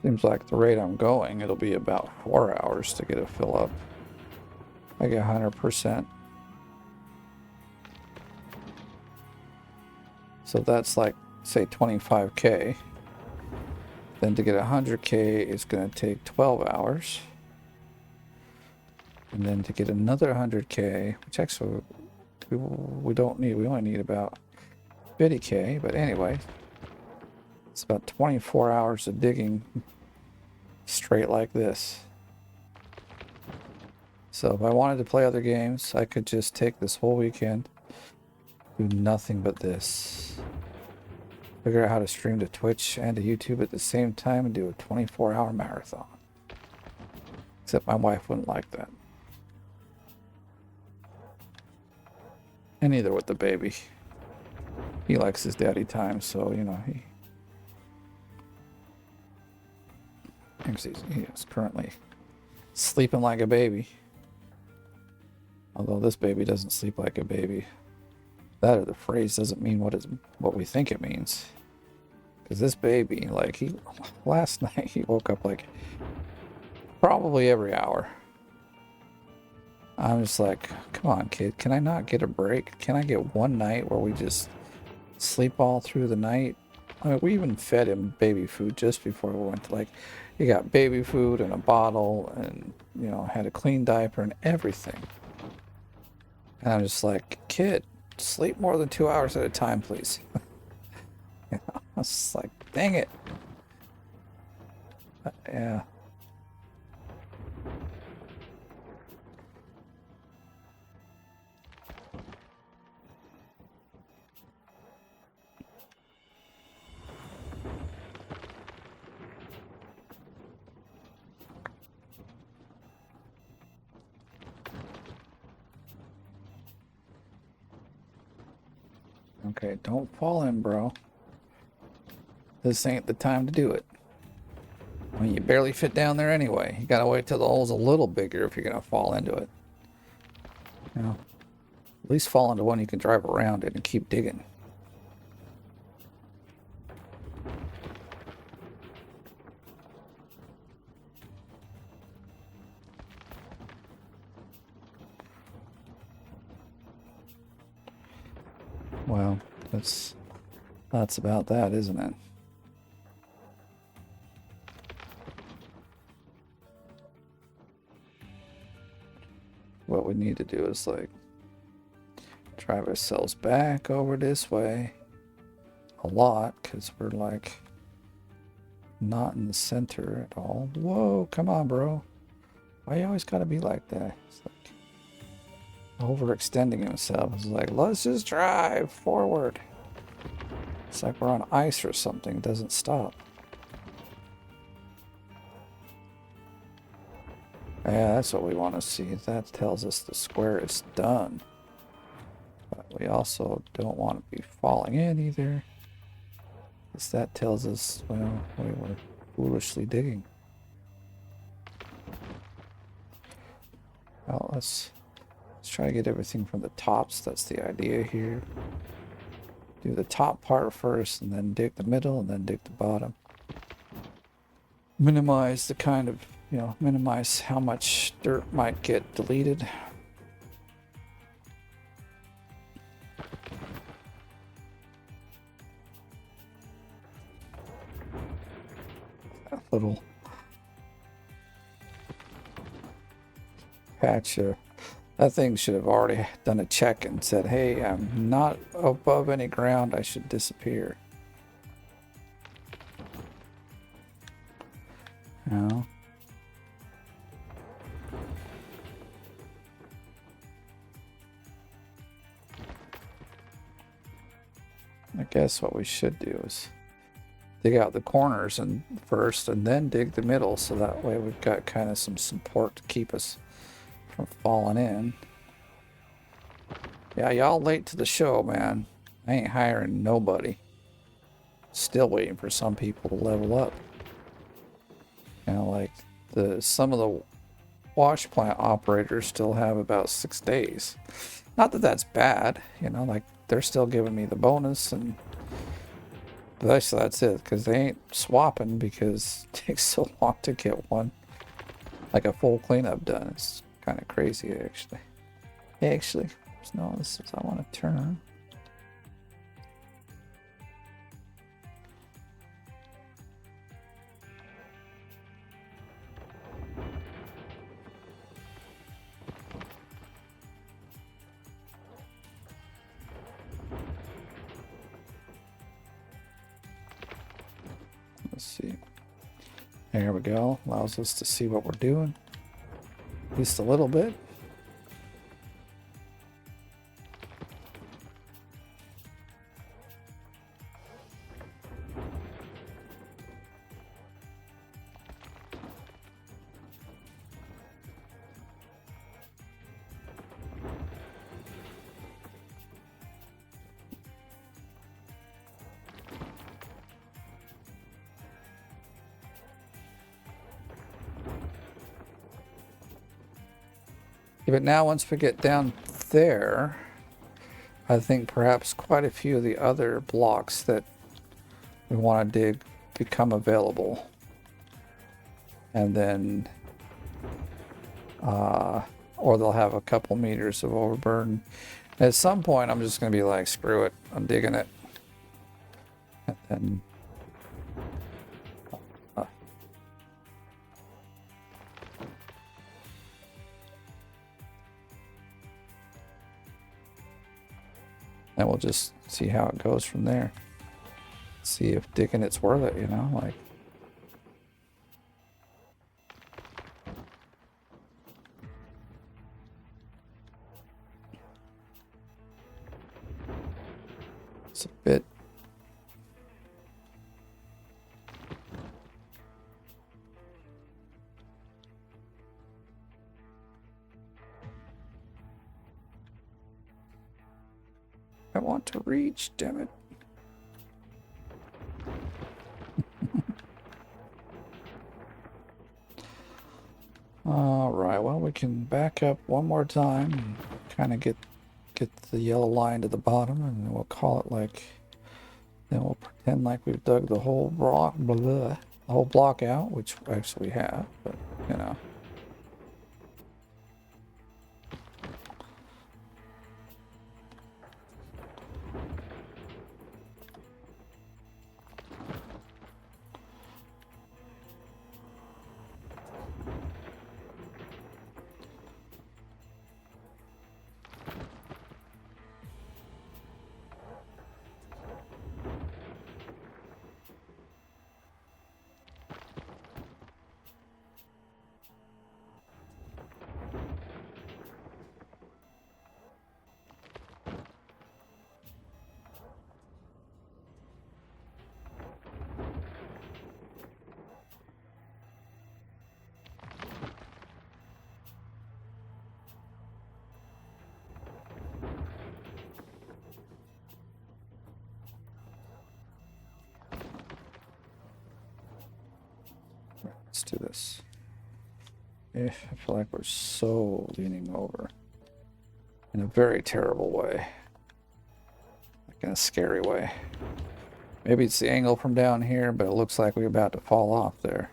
Seems like the rate I'm going, it'll be about 4 hours to get a fill up. I get 100%. So that's like, say, 25K. Then to get 100K, it's going to take 12 hours. And then to get another 100K, which actually we don't need, we only need about 50K, but anyway, it's about 24 hours of digging straight like this. So if I wanted to play other games, I could just take this whole weekend, do nothing but this. Figure out how to stream to Twitch and to YouTube at the same time and do a 24-hour marathon. Except my wife wouldn't like that. And neither would the baby. He likes his daddy time, so, you know, he is currently sleeping like a baby. Although this baby doesn't sleep like a baby. That or the phrase doesn't mean what we think it means. Because this baby, like, last night he woke up like probably every hour. I'm just like, come on, kid, can I not get a break? Can I get one night where we just sleep all through the night? I mean, we even fed him baby food just before we went to, like, he got baby food and a bottle and, you know, had a clean diaper and everything. And I'm just like, kid, sleep more than 2 hours at a time, please. You know, I was just like, dang it. Yeah. Okay, don't fall in, bro. This ain't the time to do it. I mean, you barely fit down there anyway. You gotta wait till the hole's a little bigger if you're gonna fall into it. You know, at least fall into one you can drive around it and keep digging. Well, that's about that, isn't it? What we need to do is, like, drive ourselves back over this way a lot, because we're, like, not in the center at all. Whoa, come on, bro. Why you always gotta be like that? It's like overextending himself. It's like, let's just drive forward. It's like we're on ice or something. It doesn't stop. Yeah, that's what we want to see. That tells us the square is done. But we also don't want to be falling in either. Because that tells us, well, we were foolishly digging. Well, let's try to get everything from the tops. That's the idea here. Do the top part first, and then dig the middle, and then dig the bottom. Minimize the kind of you know, minimize how much dirt might get deleted. That little patch, that thing should have already done a check and said, hey, I'm not above any ground, I should disappear. You know? I guess what we should do is dig out the corners and first and then dig the middle, so that way we've got kind of some support to keep us from falling in. Yeah, y'all late to the show, man. I ain't hiring nobody. Still waiting for some people to level up. You know, like some of the wash plant operators still have about 6 days. Not that that's bad, you know, like they're still giving me the bonus, and that's it, because they ain't swapping because it takes so long to get one, like a full cleanup done. It's kind of crazy, actually. Actually, no, this is, I want to turn. Let's see. There we go. Allows us to see what we're doing. At least a little bit. Yeah, but now once we get down there, I think perhaps quite a few of the other blocks that we want to dig become available. And then, or they'll have a couple meters of overburden. At some point, I'm just going to be like, screw it, I'm digging it. And then, and we'll just see how it goes from there. See if digging it's worth it, you know, like. It's a bit. I want to reach, damn it. All right, well, we can back up one more time and kind of get the yellow line to the bottom, and then we'll call it like, then we'll pretend like we've dug the whole block, the whole block out, which actually we have, but you know. Let's do this. I feel like we're so leaning over in a very terrible way, like in a scary way. Maybe it's the angle from down here, but it looks like we're about to fall off there.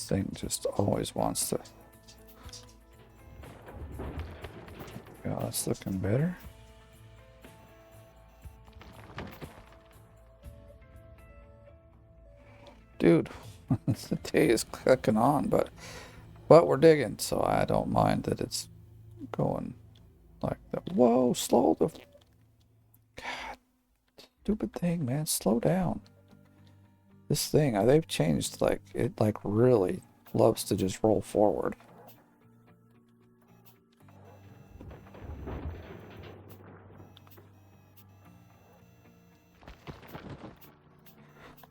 thing just always wants to. Yeah, that's looking better. Dude, the day is clicking on, but we're digging, so I don't mind that it's going like that. Whoa, slow the God, stupid thing, man. Slow down. This thing, they've changed, like, it like really loves to just roll forward.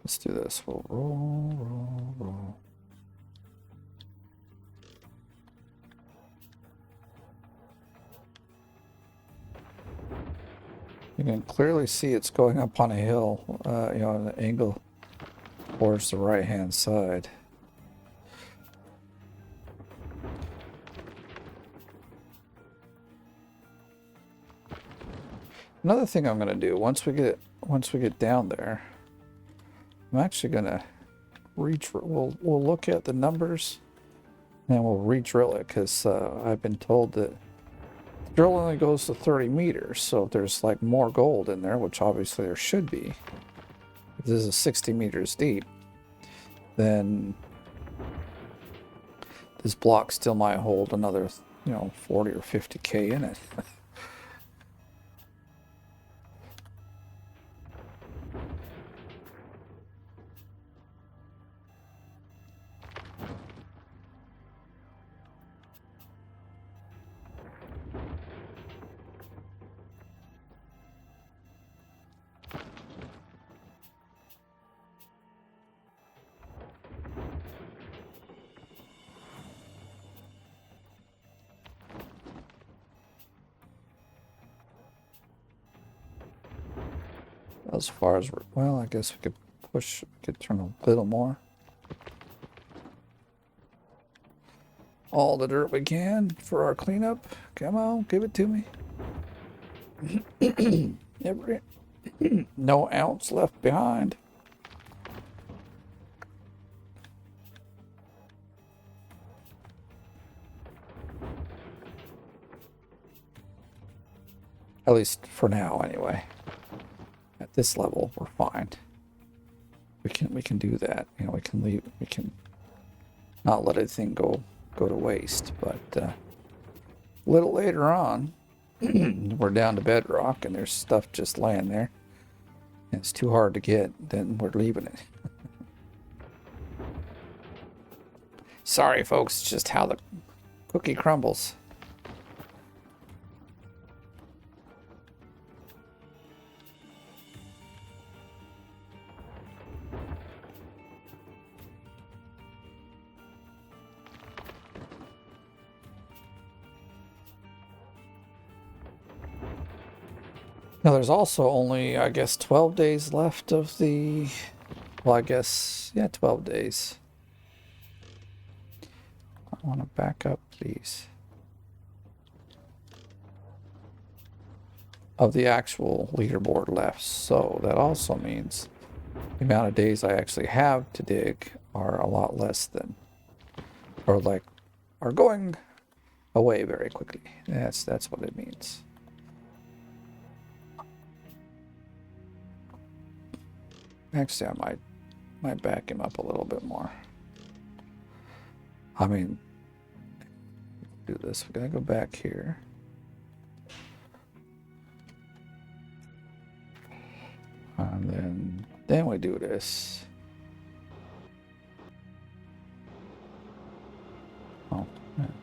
Let's do this. We'll roll. You can clearly see it's going up on a hill, you know, an angle towards the right-hand side. Another thing I'm going to do once we get down there, I'm actually going to we'll look at the numbers and we'll re-drill it, because I've been told that the drill only goes to 30 meters, so if there's like more gold in there, which obviously there should be, if this is 60 meters deep, then this block still might hold another, you know, 40 or 50K in it. As far as, well, I guess we could push, we could turn a little more. All the dirt we can for our cleanup. Come on, give it to me. Every no ounce left behind. At least for now, anyway. At this level, we're fine. We can do that. You know, we can leave. We can not let anything go to waste. But a little later on, we're down to bedrock, and there's stuff just laying there, and it's too hard to get. Then we're leaving it. Sorry, folks. It's just how the cookie crumbles. Now, there's also only, I guess, 12 days left of the... Well, I guess, yeah, 12 days. I want to back up, please. Of the actual leaderboard left. So that also means the amount of days I actually have to dig are a lot less than... Or, like, are going away very quickly. That's what it means. Actually, I might back him up a little bit more. I mean, do this. We're gonna go back here. And then we do this. Oh, man.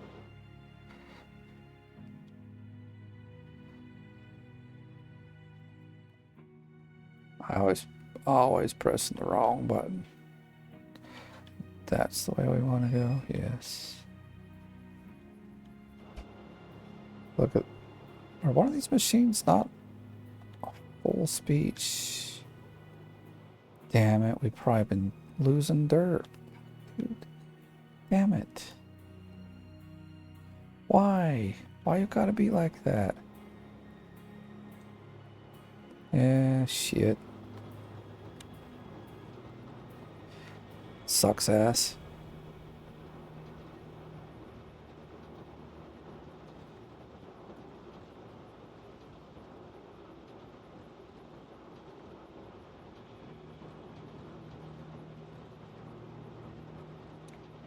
I always pressing the wrong button. That's the way we want to go. Yes. Look at... Are one of these machines not full speech? Damn it, we've probably been losing dirt. Dude. Damn it. Why? Why you gotta be like that? Yeah, shit. Sucks ass.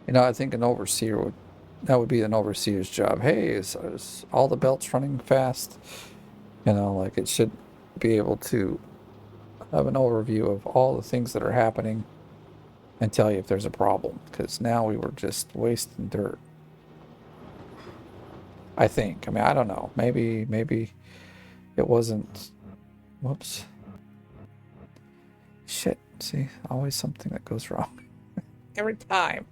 You know, I think an overseer would, that would be an overseer's job. Hey, is all the belts running fast? You know, like it should be able to have an overview of all the things that are happening and tell you if there's a problem. Because now we were just wasting dirt. I think. I mean, I don't know. Maybe it wasn't. Whoops. Shit. See, always something that goes wrong. Every time.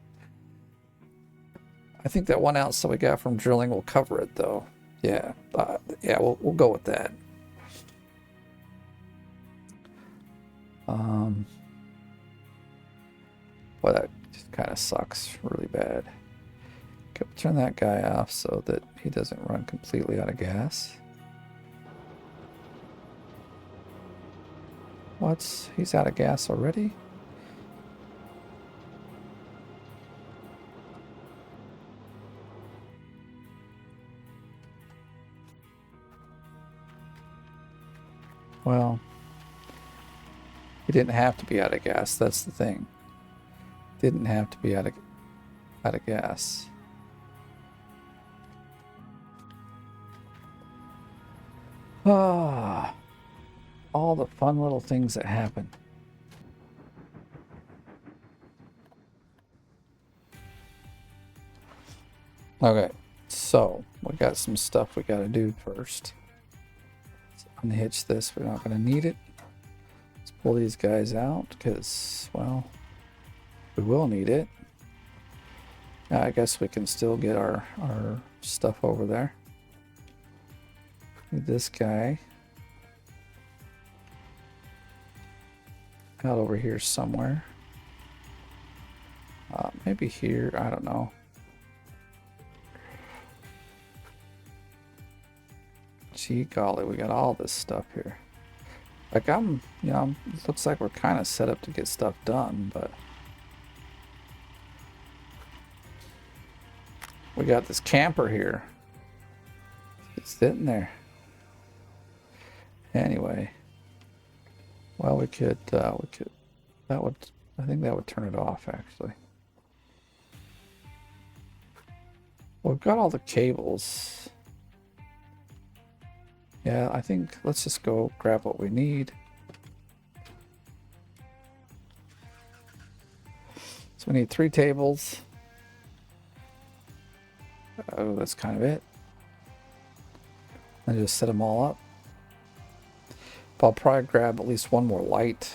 I think that 1 ounce that we got from drilling will cover it, though. Yeah. Yeah, we'll go with that. Boy, that just kind of sucks really bad. Okay, we'll turn that guy off so that he doesn't run completely out of gas. What? He's out of gas already? Well, he didn't have to be out of gas. That's the thing. Didn't have to be out of gas. Ah, all the fun little things that happen. Okay, so we got some stuff we got to do first. Let's unhitch this. We're not going to need it. Let's pull these guys out because, well, we will need it. I guess we can still get our stuff over there. Need this guy out over here somewhere. Maybe here. I don't know. Gee golly, we got all this stuff here. Like you know, it looks like we're kind of set up to get stuff done, but we got this camper here. It's sitting there. Anyway, well, we could, that would, I think that would turn it off actually. Well, we've got all the cables. Yeah, I think let's just go grab what we need. So we need 3 tables. Oh, that's kind of it. And just set them all up. But I'll probably grab at least 1 more light.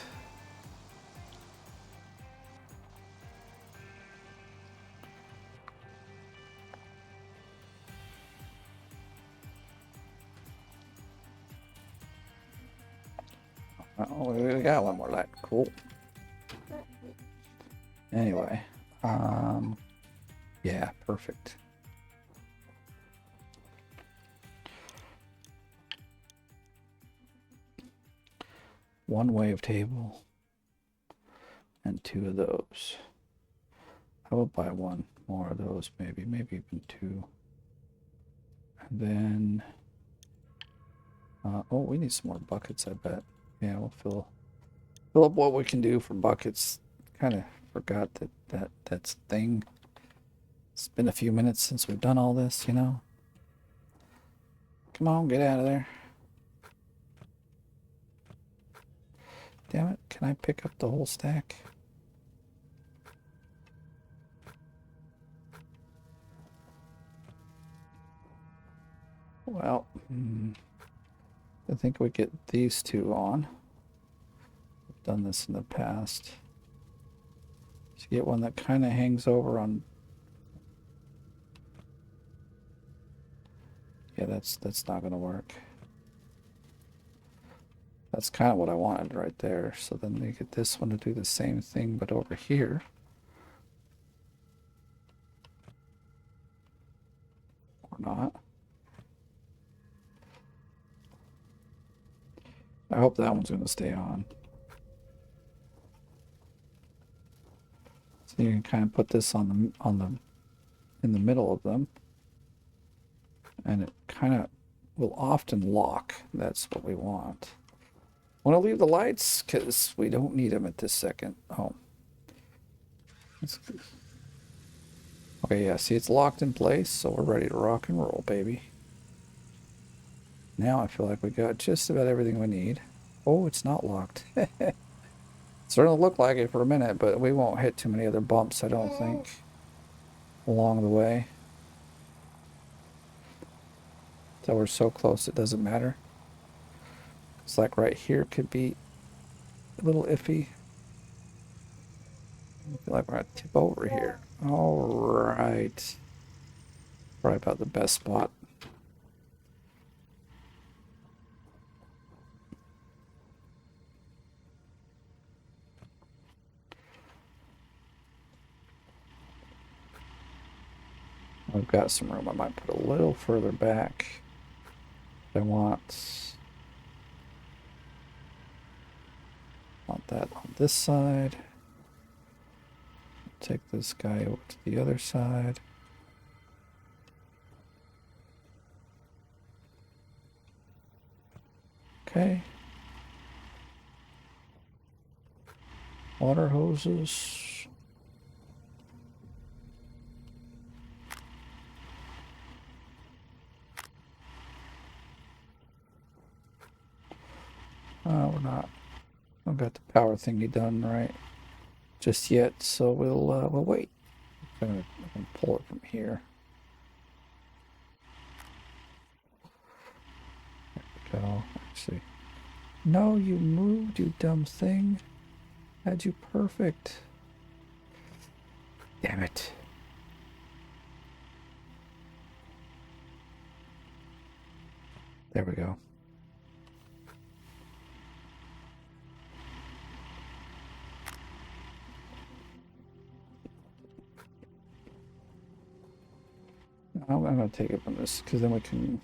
Oh, we got 1 more light. Cool. Anyway, yeah, perfect. One wave table and 2 of those. I will buy 1 more of those, maybe even 2. And then, oh, we need some more buckets, I bet. Yeah, we'll fill up what we can do for buckets. Kind of forgot that's a thing. It's been a few minutes since we've done all this, you know. Come on, get out of there. Damn it, can I pick up the whole stack? Well, I think we get these 2 on. I've done this in the past. So you get one that kind of hangs over on. Yeah, that's not going to work. That's kind of what I wanted right there. So then we get this one to do the same thing, but over here. Or not. I hope that one's going to stay on. So you can kind of put this in the middle of them. And it kind of will often lock. That's what we want. I want to leave the lights because we don't need them at this second. Oh. Okay, yeah, see, it's locked in place, so we're ready to rock and roll, baby. Now I feel like we got just about everything we need. Oh, it's not locked. Certainly looked like it for a minute, but we won't hit too many other bumps, I don't think, along the way. So we're so close it doesn't matter. It's like right here could be a little iffy. I feel like we're gonna tip over here. All right. Probably about the best spot. I've got some room. I might put a little further back. I want that on this side. Take this guy over to the other side. Okay. Water hoses. We're not. I've got the power thingy done right just yet, so we'll wait. I'm gonna pull it from here. There we go. Actually, no, you moved, you dumb thing. Had you perfect. Damn it. There we go. I'm going to take it from this because then we can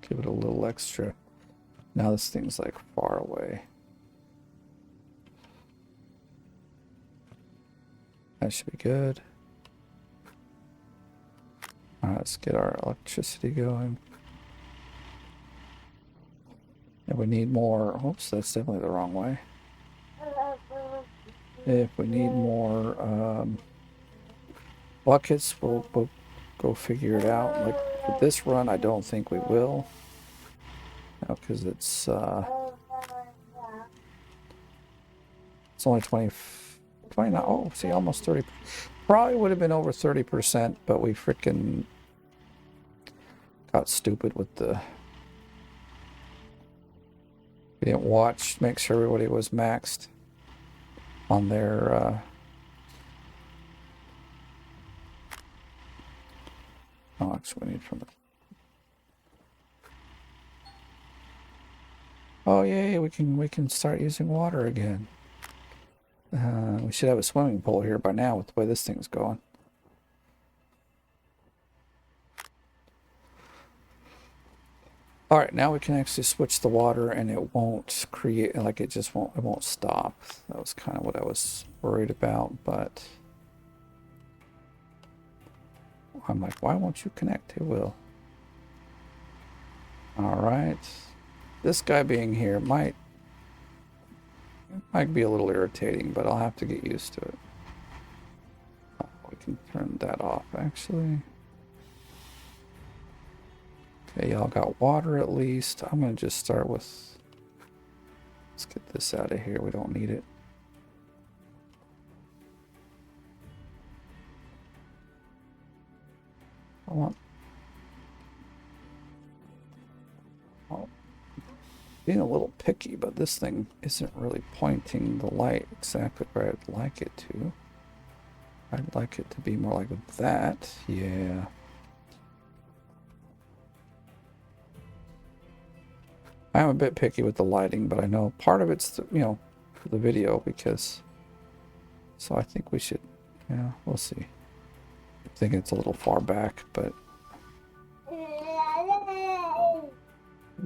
give it a little extra. Now this thing's like far away. That should be good. All right, let's get our electricity going. If we need more, oops, that's definitely the wrong way. If we need more buckets, we'll go figure it out. Like for this run, I don't think we will. Because it's only 29. Oh, see, almost 30. Probably would have been over 30%, but we freaking got stupid with the. We didn't watch, make sure everybody was maxed on their. Oh, actually, we need from the. Oh yay! We can start using water again. We should have a swimming pool here by now with the way this thing's going. All right, now we can actually switch the water and it won't create, like it won't stop. That was kind of what I was worried about, but I'm like, why won't you connect? It will. All right. This guy being here might be a little irritating, but I'll have to get used to it. We can turn that off, actually. Okay, y'all got water at least. I'm going to just start with... Let's get this out of here. We don't need it. I want... Oh, being a little picky, but this thing isn't really pointing the light exactly where I'd like it to. I'd like it to be more like that. Yeah. I am a bit picky with the lighting, but I know part of it's, for the video because... So I think we should, yeah, we'll see. I think it's a little far back, but...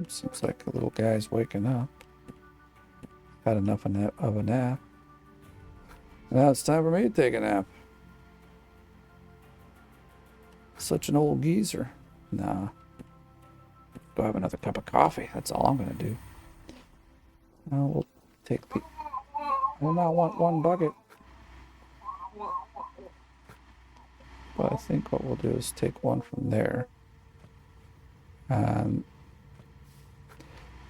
It seems like the little guy's waking up. Had enough of a nap. Now it's time for me to take a nap. Such an old geezer. Nah. Go have another cup of coffee. That's all I'm gonna do. We'll take the... will not want one bucket. But I think what we'll do is take one from there. And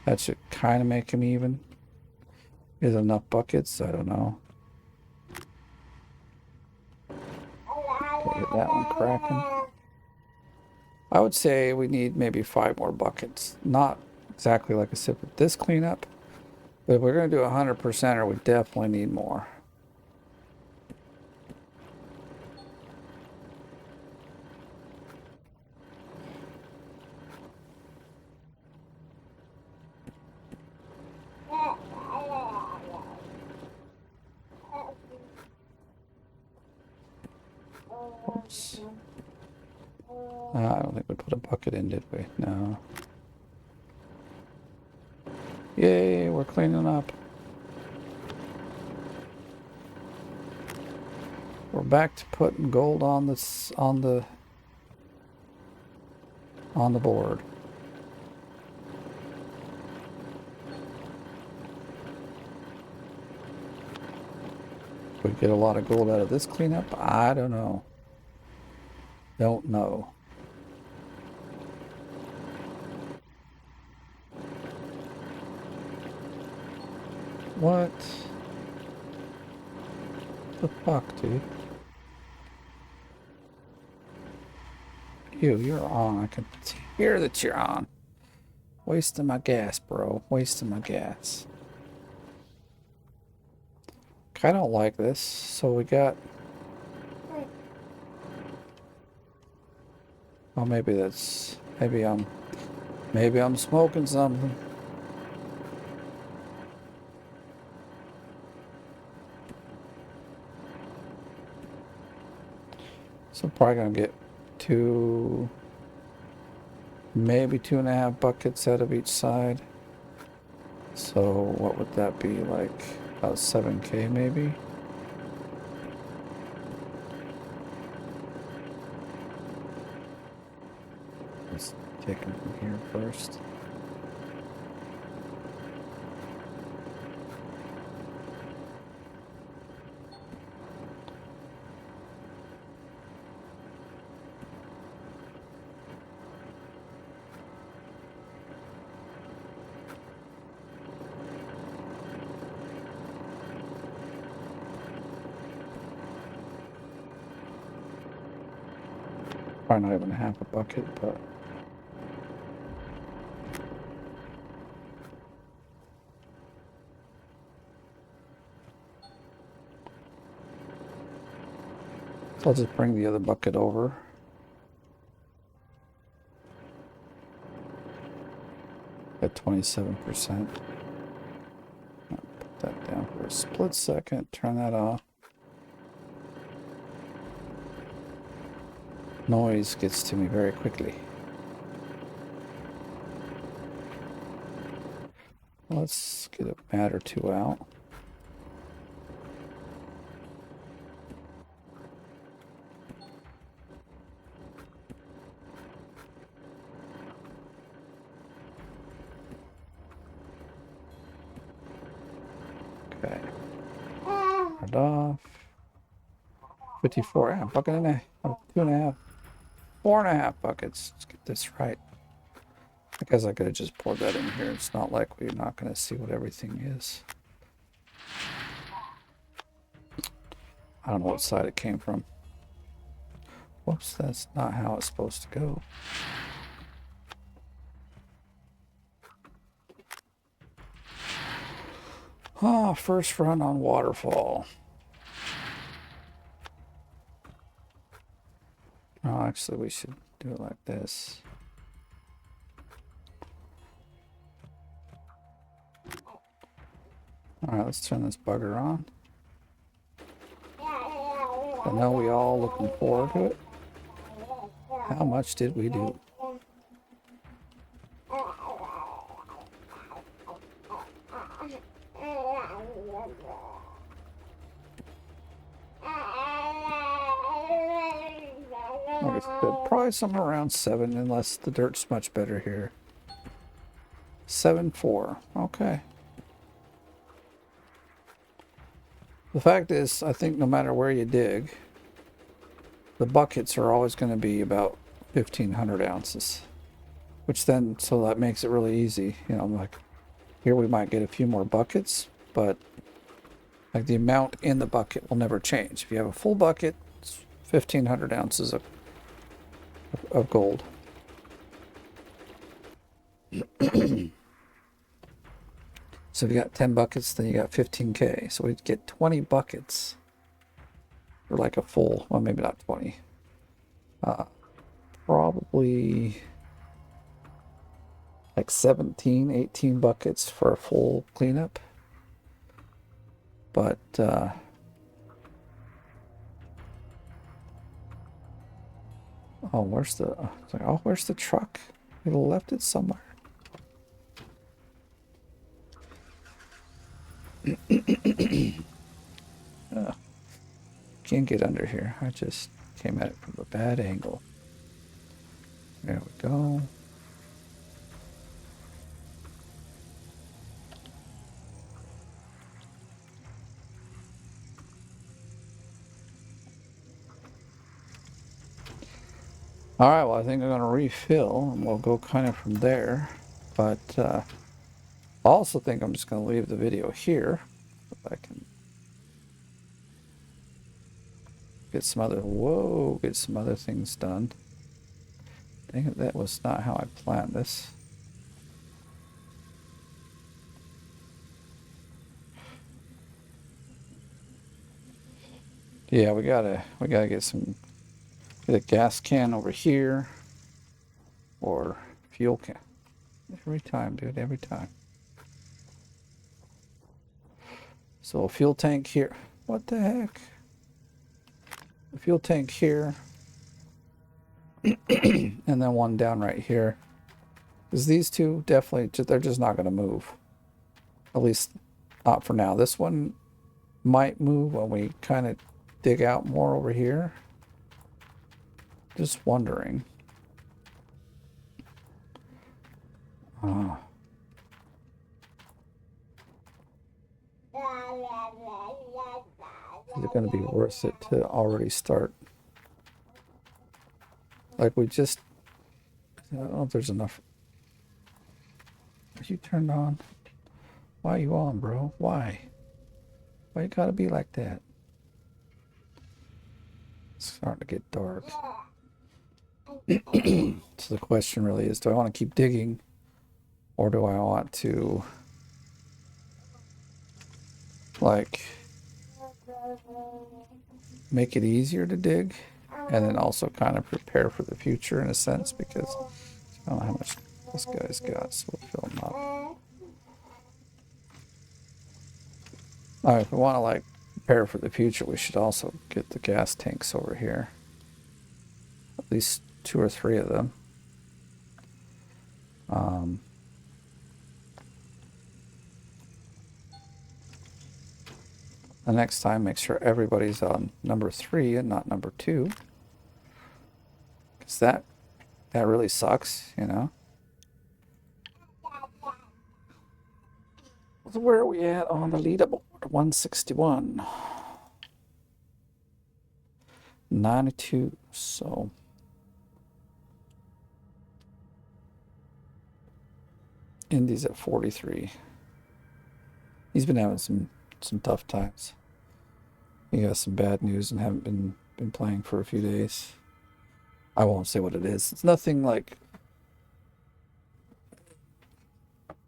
that should kind of make him even. Is enough buckets? I don't know. Get that one cracking. I would say we need maybe 5 more buckets. Not exactly like I said with this cleanup. But if we're going to do 100%, we definitely need more. Oops. I don't think we put a bucket in, did we? No. Yay, we're cleaning up. We're back to putting gold on this on the board. We get a lot of gold out of this cleanup? I don't know. Don't know. What the fuck, dude? You're on. I can hear that you're on. Wasting my gas, bro. Wasting my gas. I don't like this. So we got... Oh, maybe that's... Maybe I'm smoking something. So I'm probably gonna get maybe 2.5 buckets out of each side. So what would that be, like about 7K maybe? Let's take them from here first. Probably not even half a bucket, but so I'll just bring the other bucket over. At 27%. Put that down for a split second, turn that off. Noise gets to me very quickly. Let's get a mat or two out. Okay. Turned off. 54. Yeah, bucket and a half. 2.5. 4.5 buckets. Let's get this right. I guess I could have just poured that in here. It's not like we're not going to see what everything is. I don't know what side it came from. Whoops, that's not how it's supposed to go. Ah, first run on waterfall. Oh, actually, we should do it like this. All right, let's turn this bugger on. I know we all looking forward to it. How much did we do? Like I said, probably somewhere around 7, unless the dirt's much better here. 7.4. Okay. The fact is, I think no matter where you dig, the buckets are always going to be about 1,500 ounces, which then, so that makes it really easy. You know, like here we might get a few more buckets, but like the amount in the bucket will never change. If you have a full bucket, it's 1,500 ounces of gold. So if you got 10 buckets, then you got 15K. So we'd get 20 buckets for like a full, well, maybe not 20. Probably like 17, 18 buckets for a full cleanup. But, oh, where's the, it's like, oh, where's the truck? We left it somewhere. Can't get under here. I just came at it from a bad angle. There we go. All right, well, I think I'm going to refill, and we'll go kind of from there. But I also think I'm just going to leave the video here. If I can get some other things done. Dang it, that was not how I planned this. Yeah, we gotta get a gas can over here, or fuel can. Every time, dude, every time. So a fuel tank here. What the heck? A fuel tank here. And then one down right here. Because these two definitely, they're just not going to move. At least not for now. This one might move when we kind of dig out more over here. Just wondering. Is it going to be worth it to already start? Like we just, I don't know if there's enough. Are you turned on? Why are you on, bro? Why? Why you gotta be like that? It's starting to get dark. So the question really is, do I want to keep digging, or do I want to like make it easier to dig and then also kind of prepare for the future in a sense, because I don't know how much this guy's got, so we'll fill him up. All right, if we want to like prepare for the future, we should also get the gas tanks over here. At least 2 or 3 of them. The next time, make sure everybody's on number 3 and not number 2. Because that really sucks, you know? So where are we at on the leaderboard? 161. 92, so... Indy's at 43. He's been having some tough times. He got some bad news and haven't been playing for a few days. I won't say what it is. It's nothing like...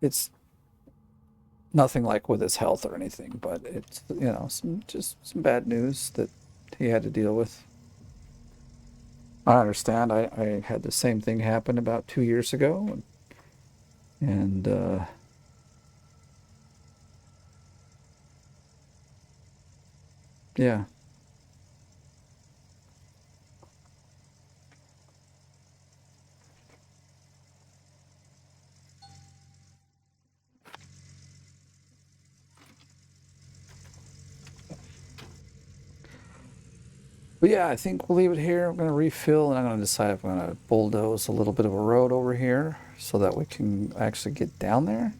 It's nothing like with his health or anything, but it's, you know, just some bad news that he had to deal with. I understand. I had the same thing happen about 2 years ago, and yeah. But yeah, I think we'll leave it here. I'm going to refill, and I'm going to decide if I'm going to bulldoze a little bit of a road over here so that we can actually get down there.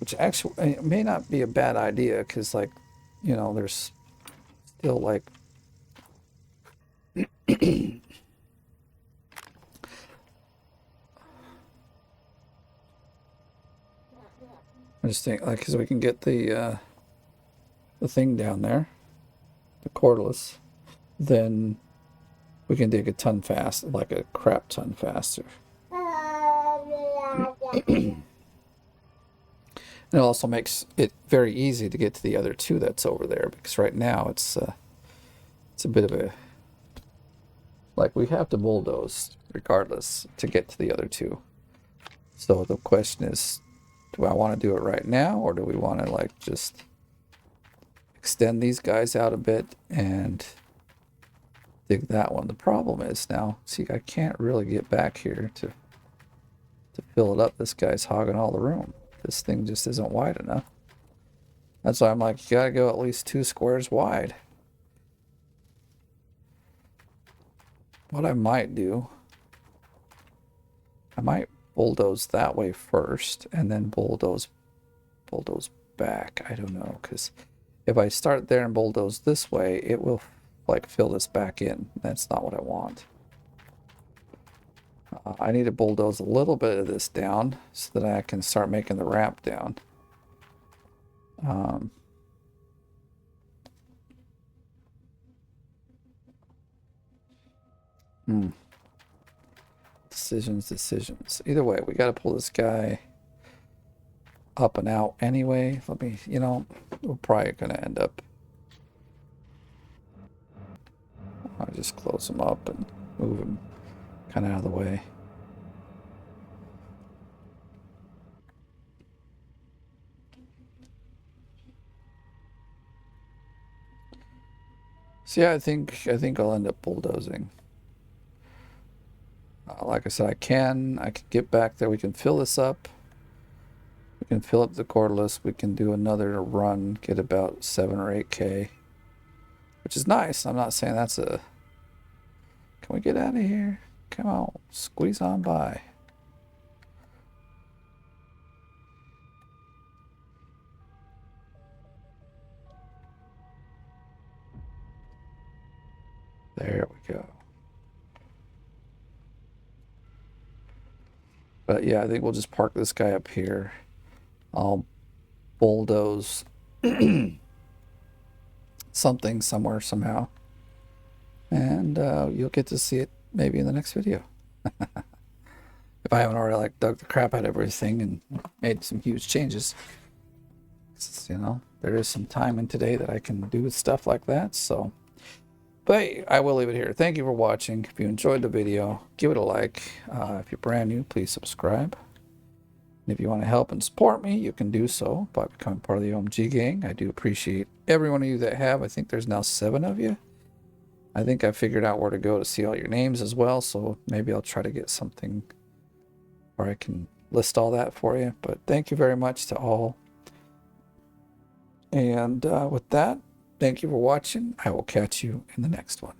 Which actually it may not be a bad idea, because like you know, there's still like I just think like because we can get the thing down there, the cordless, then we can dig a ton fast, like a crap ton faster. It also makes it very easy to get to the other two that's over there because right now it's a bit of a like we have to bulldoze regardless to get to the other two. So the question is, do I want to do it right now or do we want to like just extend these guys out a bit and dig that one? The problem is now, see, I can't really get back here to fill it up. This guy's hogging all the room. This thing just isn't wide enough. That's why I'm like, you gotta go at least 2 squares wide. What I might do, I might bulldoze that way first and then bulldoze back. I don't know, because if I start there and bulldoze this way, it will like fill this back in. That's not what I want. I need to bulldoze a little bit of this down so that I can start making the ramp down. Decisions. Either way, we got to pull this guy up and out anyway. Let me, you know, we're probably going to end up. I'll just close him up and move him kind of out of the way. So yeah, I think I'll end up bulldozing. Like I said, I can get back there. We can fill this up. We can fill up the cordless. We can do another run, get about 7 or 8K, which is nice. I'm not saying that's a... Can we get out of here? Come on, squeeze on by. There we go. But yeah, I think we'll just park this guy up here. I'll bulldoze something somewhere somehow. And you'll get to see it maybe in the next video. If I haven't already like dug the crap out of everything and made some huge changes. You know, there is some time in today that I can do stuff like that, so... But I will leave it here. Thank you for watching. If you enjoyed the video, give it a like. If you're brand new, please subscribe. And if you want to help and support me, you can do so by becoming part of the OMG gang. I do appreciate every one of you that have. I think there's now 7 of you. I think I figured out where to go to see all your names as well, so maybe I'll try to get something where I can list all that for you. But thank you very much to all. And with that, thank you for watching. I will catch you in the next one.